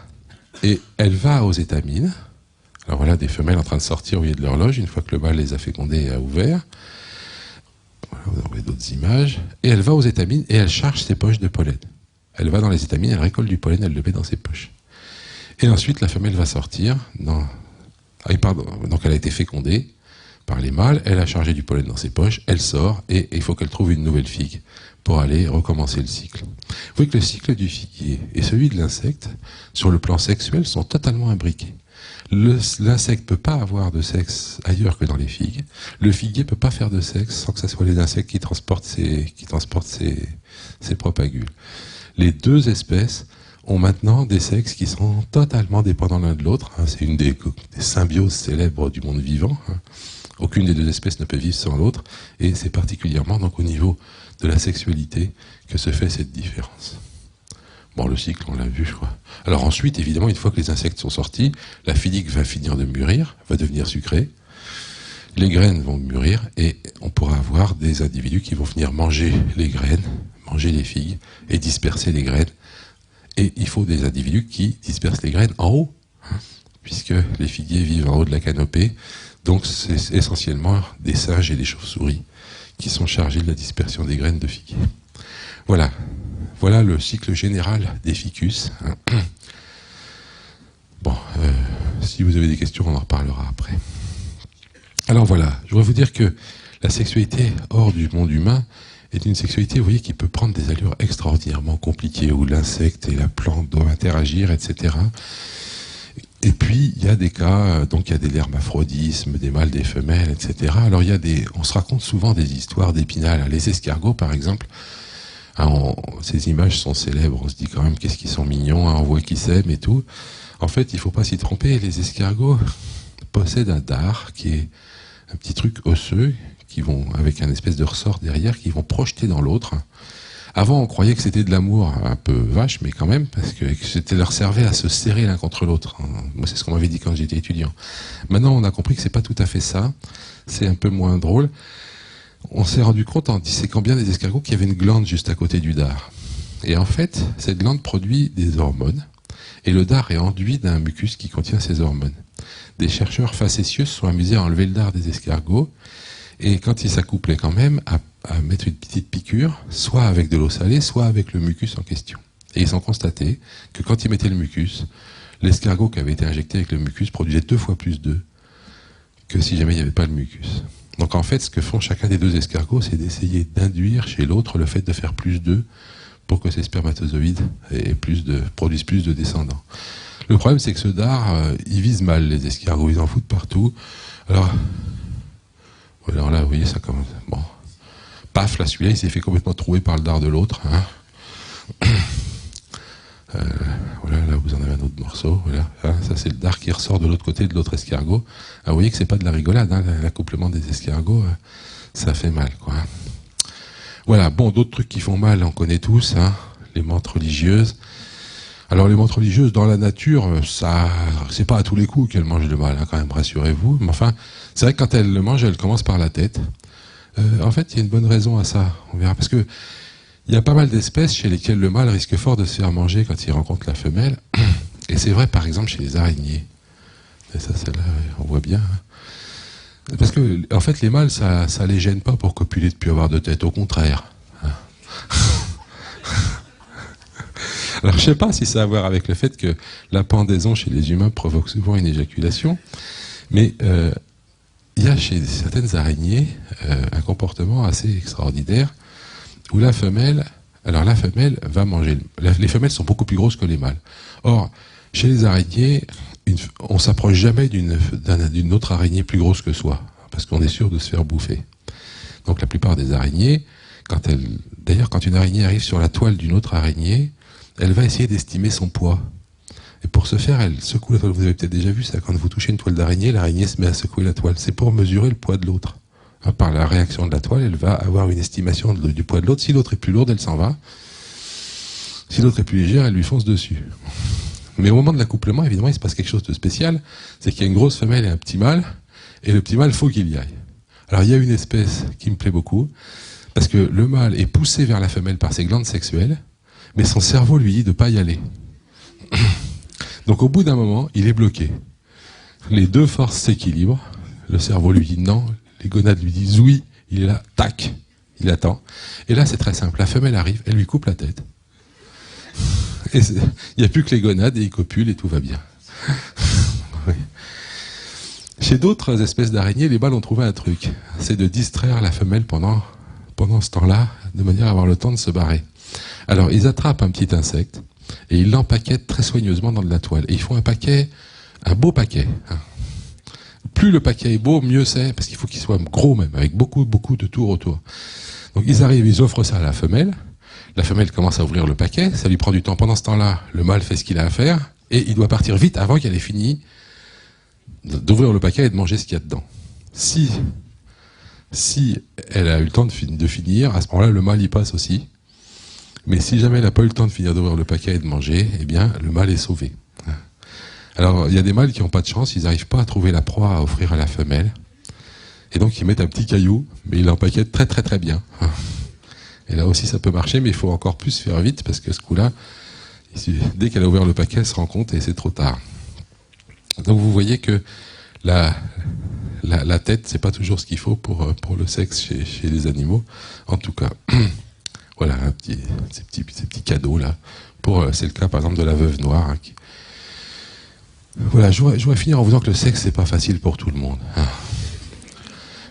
et elle va aux étamines. Alors voilà, des femelles en train de sortir au milieu de leur loge, une fois que le mâle les a fécondées et a ouvert. Voilà, vous avez d'autres images. Et elle va aux étamines et elle charge ses poches de pollen. Elle va dans les étamines, elle récolte du pollen, elle le met dans ses poches. Et ensuite, la femelle va sortir. Donc elle a été fécondée par les mâles, elle a chargé du pollen dans ses poches, elle sort et il faut qu'elle trouve une nouvelle figue pour aller recommencer le cycle. Vous voyez que le cycle du figuier et celui de l'insecte, sur le plan sexuel, sont totalement imbriqués. L'insecte ne peut pas avoir de sexe ailleurs que dans les figues. Le figuier ne peut pas faire de sexe sans que ce soit les insectes qui transportent ses propagules. Les deux espèces ont maintenant des sexes qui sont totalement dépendants l'un de l'autre. C'est une des symbioses célèbres du monde vivant. Aucune des deux espèces ne peut vivre sans l'autre. Et c'est particulièrement donc au niveau de la sexualité que se fait cette différence. Bon, le cycle, on l'a vu, je crois. Alors ensuite, évidemment, une fois que les insectes sont sortis, la figue va finir de mûrir, va devenir sucrée. Les graines vont mûrir et on pourra avoir des individus qui vont venir manger les graines, manger les figues et disperser les graines. Et il faut des individus qui dispersent les graines en haut, puisque les figuiers vivent en haut de la canopée. Donc c'est essentiellement des singes et des chauves-souris qui sont chargés de la dispersion des graines de figuier. Voilà. Voilà le cycle général des ficus. Bon, si vous avez des questions, on en reparlera après. Alors voilà, je voudrais vous dire que la sexualité hors du monde humain est une sexualité, vous voyez, qui peut prendre des allures extraordinairement compliquées, où l'insecte et la plante doivent interagir, etc. Et puis, il y a des cas, donc il y a des hermaphrodismes, des mâles, des femelles, etc. Alors on se raconte souvent des histoires d'épinal. Les escargots, par exemple, ces images sont célèbres, on se dit quand même qu'est-ce qu'ils sont mignons, on voit qu'ils s'aiment et tout. En fait, il ne faut pas s'y tromper, les escargots possèdent un dard qui est un petit truc osseux, avec un espèce de ressort derrière, qui vont projeter dans l'autre, Avant, on croyait que c'était de l'amour un peu vache, mais quand même, parce que c'était leur servait à se serrer l'un contre l'autre. Moi, c'est ce qu'on m'avait dit quand j'étais étudiant. Maintenant, on a compris que c'est pas tout à fait ça. C'est un peu moins drôle. On s'est rendu compte en disséquant bien des escargots qu'il y avait une glande juste à côté du dard. Et en fait, cette glande produit des hormones, et le dard est enduit d'un mucus qui contient ces hormones. Des chercheurs facétieux se sont amusés à enlever le dard des escargots, et quand ils s'accouplaient quand même, à mettre une petite piqûre, soit avec de l'eau salée, soit avec le mucus en question. Et ils ont constaté que quand ils mettaient le mucus, l'escargot qui avait été injecté avec le mucus produisait 2 fois plus d'œufs que si jamais il n'y avait pas le mucus. Donc en fait, ce que font chacun des 2 escargots, c'est d'essayer d'induire chez l'autre le fait de faire plus d'œufs pour que ces spermatozoïdes produisent plus de descendants. Le problème, c'est que ce dard, ils visent mal les escargots, ils en foutent partout. Alors là, vous voyez, ça commence. Bon. Paf, là, celui-là, il s'est fait complètement trouer par le dard de l'autre. Hein. Voilà, là, vous en avez un autre morceau. Voilà. Hein, ça, c'est le dard qui ressort de l'autre côté de l'autre escargot. Ah, vous voyez que c'est pas de la rigolade, hein, l'accouplement des escargots, ça fait mal, quoi. Voilà, bon, d'autres trucs qui font mal, on connaît tous, hein, les menthes religieuses. Alors, les menthes religieuses, dans la nature, ça, c'est pas à tous les coups qu'elles mangent le mal, hein, quand même, rassurez-vous. Mais enfin, c'est vrai que quand elles le mangent, elles commencent par la tête. En fait, il y a une bonne raison à ça, on verra, parce que il y a pas mal d'espèces chez lesquelles le mâle risque fort de se faire manger quand il rencontre la femelle. Et c'est vrai, par exemple, chez les araignées. Et ça, celle-là, on voit bien. Hein. Parce que, en fait, les mâles, ça les gêne pas pour copuler depuis avoir de tête, au contraire. Hein. Alors, je sais pas si ça a à voir avec le fait que la pendaison chez les humains provoque souvent une éjaculation, mais il y a chez certaines araignées un comportement assez extraordinaire où la femelle va manger. Les femelles sont beaucoup plus grosses que les mâles. Or, chez les araignées, on s'approche jamais d'une autre araignée plus grosse que soi, parce qu'on est sûr de se faire bouffer. Donc la plupart des araignées, d'ailleurs quand une araignée arrive sur la toile d'une autre araignée, elle va essayer d'estimer son poids. Et pour ce faire, elle secoue la toile. Vous avez peut-être déjà vu ça, quand vous touchez une toile d'araignée, l'araignée se met à secouer la toile. C'est pour mesurer le poids de l'autre. Par la réaction de la toile, elle va avoir une estimation du poids de l'autre. Si l'autre est plus lourde, elle s'en va. Si l'autre est plus légère, elle lui fonce dessus. Mais au moment de l'accouplement, évidemment, il se passe quelque chose de spécial. C'est qu'il y a une grosse femelle et un petit mâle. Et le petit mâle, faut qu'il y aille. Alors, il y a une espèce qui me plaît beaucoup. Parce que le mâle est poussé vers la femelle par ses glandes sexuelles. Mais son cerveau lui dit de ne pas y aller. Donc, au bout d'un moment, il est bloqué. Les 2 forces s'équilibrent. Le cerveau lui dit non. Les gonades lui disent oui, il est là, tac, il attend. Et là, c'est très simple. La femelle arrive, elle lui coupe la tête. Et il n'y a plus que les gonades et il copule et tout va bien. Oui. Chez d'autres espèces d'araignées, les mâles ont trouvé un truc. C'est de distraire la femelle pendant ce temps-là, de manière à avoir le temps de se barrer. Alors, ils attrapent un petit insecte et ils l'empaquettent très soigneusement dans de la toile. Et ils font un beau paquet. Hein. Plus le paquet est beau, mieux c'est, parce qu'il faut qu'il soit gros même, avec beaucoup de tours autour. Donc ils arrivent, ils offrent ça à la femelle commence à ouvrir le paquet, ça lui prend du temps. Pendant ce temps-là, le mâle fait ce qu'il a à faire, et il doit partir vite avant qu'elle ait fini d'ouvrir le paquet et de manger ce qu'il y a dedans. Si elle a eu le temps de finir, à ce moment-là, le mâle y passe aussi. Mais si jamais elle n'a pas eu le temps de finir d'ouvrir le paquet et de manger, eh bien, le mâle est sauvé. Alors, il y a des mâles qui n'ont pas de chance, ils n'arrivent pas à trouver la proie à offrir à la femelle. Et donc, ils mettent un petit caillou, mais ils l'empaquettent très très très bien. Et là aussi, ça peut marcher, mais il faut encore plus faire vite, parce que ce coup-là, dès qu'elle a ouvert le paquet, elle se rend compte et c'est trop tard. Donc, vous voyez que la tête, c'est pas toujours ce qu'il faut pour le sexe chez les animaux. En tout cas, voilà, ces petits cadeaux là. C'est le cas, par exemple, de la veuve noire, hein, Voilà, je voudrais finir en vous disant que le sexe, c'est pas facile pour tout le monde.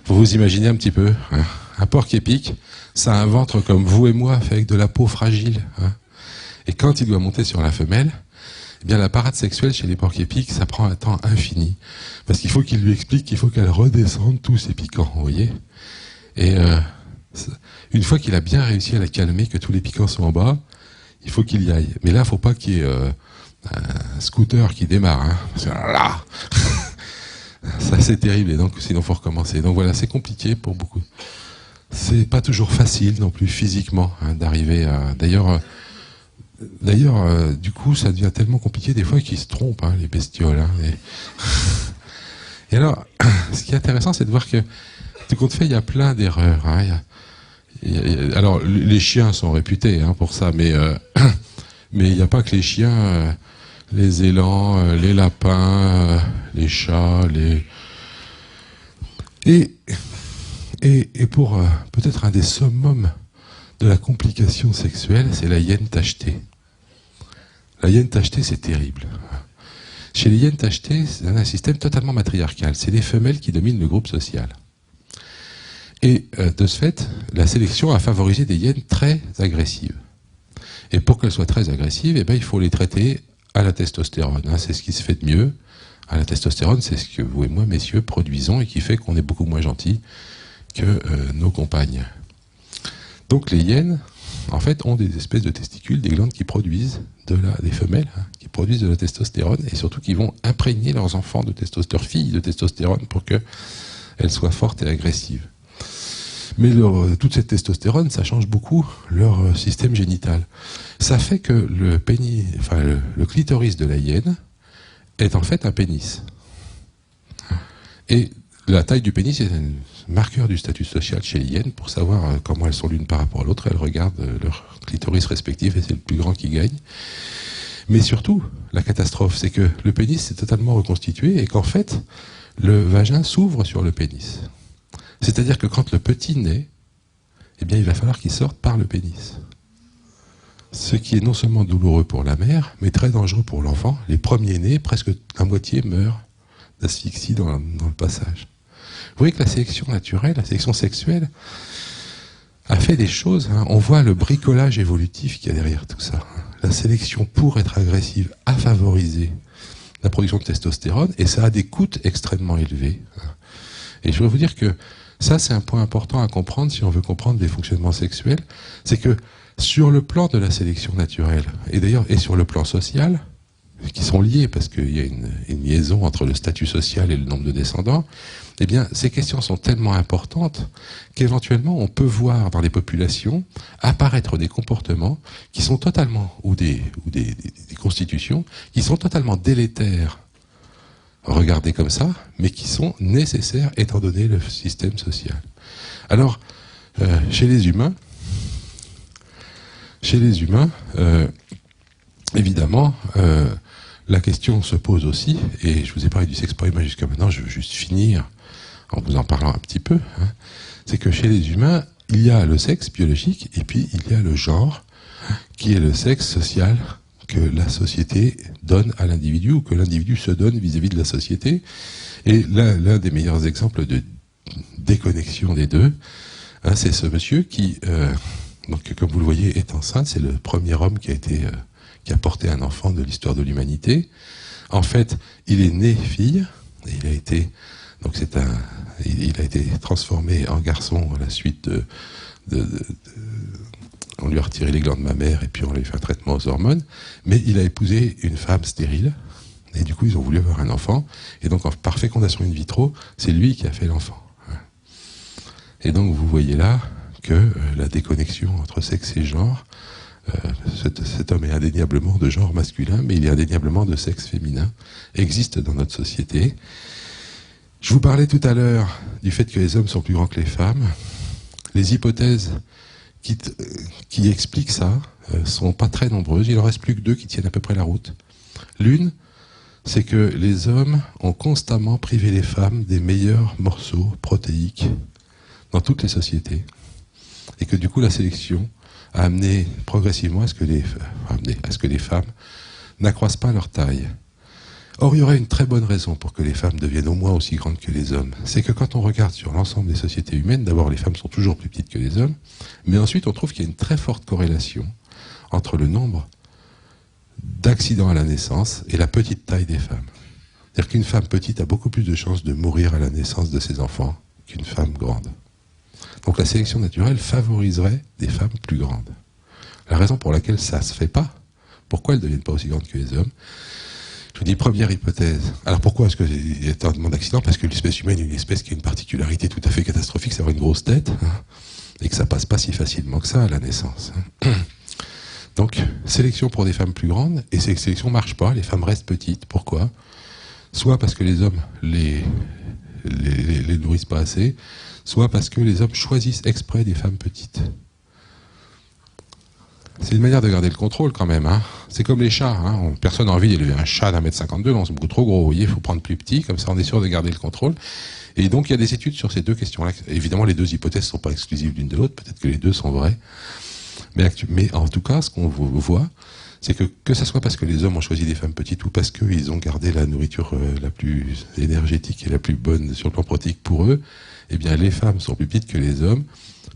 Vous vous imaginez un petit peu, hein. Un porc-épic, ça a un ventre comme vous et moi, fait avec de la peau fragile. Hein. Et quand il doit monter sur la femelle, eh bien la parade sexuelle chez les porcs-épics, ça prend un temps infini. Parce qu'il faut qu'il lui explique qu'il faut qu'elle redescende tous ses piquants, vous voyez. Et une fois qu'il a bien réussi à la calmer, que tous les piquants sont en bas, il faut qu'il y aille. Mais là, il ne faut pas qu'il y ait un scooter qui démarre. Hein. Parce que là, ça c'est terrible, et donc sinon il faut recommencer. Donc voilà, c'est compliqué pour beaucoup. C'est pas toujours facile non plus physiquement hein, d'arriver à... D'ailleurs, du coup, ça devient tellement compliqué des fois qu'ils se trompent, hein, les bestioles. Hein, et alors, ce qui est intéressant, c'est de voir que, tout compte fait, il y a plein d'erreurs. Hein, alors, les chiens sont réputés hein, pour ça, mais mais il n'y a pas que les chiens, les élans, les lapins, les chats, et pour peut-être un des summums de la complication sexuelle, c'est la hyène tachetée. La hyène tachetée, c'est terrible. Chez les hyènes tachetées, c'est un système totalement matriarcal. C'est les femelles qui dominent le groupe social. Et de ce fait, la sélection a favorisé des hyènes très agressives. Et pour qu'elles soient très agressives, eh ben, il faut les traiter à la testostérone. Hein, c'est ce qui se fait de mieux. À la testostérone, c'est ce que vous et moi, messieurs, produisons et qui fait qu'on est beaucoup moins gentils que nos compagnes. Donc les hyènes, en fait, ont des espèces de testicules, des glandes qui produisent des femelles, hein, qui produisent de la testostérone et surtout qui vont imprégner leurs enfants de testostérone, filles de testostérone, pour qu'elles soient fortes et agressives. Mais toute cette testostérone, ça change beaucoup leur système génital. Ça fait que le clitoris de la hyène est en fait un pénis. Et la taille du pénis est un marqueur du statut social chez les hyènes. Pour savoir comment elles sont l'une par rapport à l'autre, elles regardent leur clitoris respectif et c'est le plus grand qui gagne. Mais surtout, la catastrophe, c'est que le pénis s'est totalement reconstitué et qu'en fait, le vagin s'ouvre sur le pénis. C'est-à-dire que quand le petit naît, eh bien, il va falloir qu'il sorte par le pénis. Ce qui est non seulement douloureux pour la mère, mais très dangereux pour l'enfant. Les premiers nés, presque la moitié meurent d'asphyxie dans le passage. Vous voyez que la sélection naturelle, la sélection sexuelle, a fait des choses. Hein. On voit le bricolage évolutif qu'il y a derrière tout ça. La sélection pour être agressive a favorisé la production de testostérone et ça a des coûts extrêmement élevés. Et je veux vous dire que ça, c'est un point important à comprendre si on veut comprendre les fonctionnements sexuels. C'est que sur le plan de la sélection naturelle, et d'ailleurs, et sur le plan social, qui sont liés parce qu'il y a une liaison entre le statut social et le nombre de descendants, eh bien, ces questions sont tellement importantes qu'éventuellement, on peut voir dans les populations apparaître des comportements qui sont totalement, ou des constitutions, qui sont totalement délétères, regardés comme ça, mais qui sont nécessaires étant donné le système social. Alors, chez les humains, évidemment, la question se pose aussi, et je vous ai parlé du sexe pour humain jusqu'à maintenant, je veux juste finir en vous en parlant un petit peu, hein, c'est que chez les humains, il y a le sexe biologique, et puis il y a le genre, qui est le sexe social que la société donne à l'individu, ou que l'individu se donne vis-à-vis de la société. Et l'un des meilleurs exemples de déconnexion des deux, hein, c'est ce monsieur qui, donc, comme vous le voyez, est enceinte. C'est le premier homme qui a porté un enfant de l'histoire de l'humanité. En fait, il est né fille, et il a été transformé en garçon à la suite on lui a retiré les glandes mammaires et puis on lui a fait un traitement aux hormones, mais il a épousé une femme stérile, et du coup ils ont voulu avoir un enfant, et donc par fécondation in vitro, c'est lui qui a fait l'enfant. Et donc vous voyez là que la déconnexion entre sexe et genre, cet homme est indéniablement de genre masculin, mais il est indéniablement de sexe féminin, existe dans notre société. Je vous parlais tout à l'heure du fait que les hommes sont plus grands que les femmes. Les hypothèses qui expliquent ça sont pas très nombreuses. Il en reste plus que deux qui tiennent à peu près la route. L'une, c'est que les hommes ont constamment privé les femmes des meilleurs morceaux protéiques dans toutes les sociétés. Et que du coup, la sélection a amené progressivement à ce que les femmes n'accroissent pas leur taille. Or, il y aurait une très bonne raison pour que les femmes deviennent au moins aussi grandes que les hommes. C'est que quand on regarde sur l'ensemble des sociétés humaines, d'abord les femmes sont toujours plus petites que les hommes, mais ensuite on trouve qu'il y a une très forte corrélation entre le nombre d'accidents à la naissance et la petite taille des femmes. C'est-à-dire qu'une femme petite a beaucoup plus de chances de mourir à la naissance de ses enfants qu'une femme grande. Donc la sélection naturelle favoriserait des femmes plus grandes. La raison pour laquelle ça ne se fait pas, pourquoi elles ne deviennent pas aussi grandes que les hommes, je vous dis, première hypothèse. Alors pourquoi est-ce qu'il y a tant d'accidents? Parce que l'espèce humaine est une espèce qui a une particularité tout à fait catastrophique, c'est avoir une grosse tête. Hein. et que ça passe pas si facilement que ça à la naissance. Donc, sélection pour des femmes plus grandes, et ces sélections marchent pas, les femmes restent petites. Pourquoi? Soit parce que les hommes les nourrissent pas assez, soit parce que les hommes choisissent exprès des femmes petites. C'est une manière de garder le contrôle quand même. Hein. C'est comme les chats. Hein. Personne n'a envie d'élever un chat d'1m52, non, c'est beaucoup trop gros. Vous voyez, il faut prendre plus petit, comme ça on est sûr de garder le contrôle. Et donc il y a des études sur ces deux questions-là. Évidemment, les deux hypothèses ne sont pas exclusives l'une de l'autre, peut-être que les deux sont vraies. Mais en tout cas, ce qu'on voit, c'est que ça soit parce que les hommes ont choisi des femmes petites ou parce qu'ils ont gardé la nourriture la plus énergétique et la plus bonne sur le plan protéique pour eux, eh bien les femmes sont plus petites que les hommes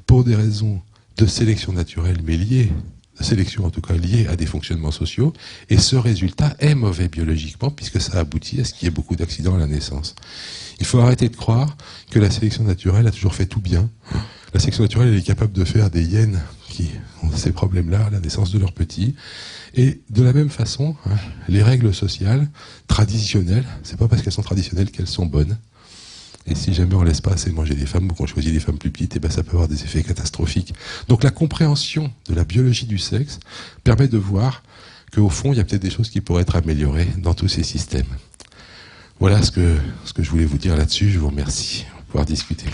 pour des raisons de sélection naturelle, mais liées, de sélection en tout cas liées à des fonctionnements sociaux. Et ce résultat est mauvais biologiquement puisque ça aboutit à ce qu'il y ait beaucoup d'accidents à la naissance. Il faut arrêter de croire que la sélection naturelle a toujours fait tout bien. La sélection naturelle, elle est capable de faire des hyènes qui ont ces problèmes-là à la naissance de leurs petits. Et de la même façon, hein, les règles sociales traditionnelles, c'est pas parce qu'elles sont traditionnelles qu'elles sont bonnes. Et si jamais on laisse pas assez manger des femmes ou qu'on choisit des femmes plus petites, eh ben ça peut avoir des effets catastrophiques. Donc la compréhension de la biologie du sexe permet de voir qu'au fond, il y a peut-être des choses qui pourraient être améliorées dans tous ces systèmes. Voilà ce que je voulais vous dire là-dessus. Je vous remercie. On va pouvoir discuter.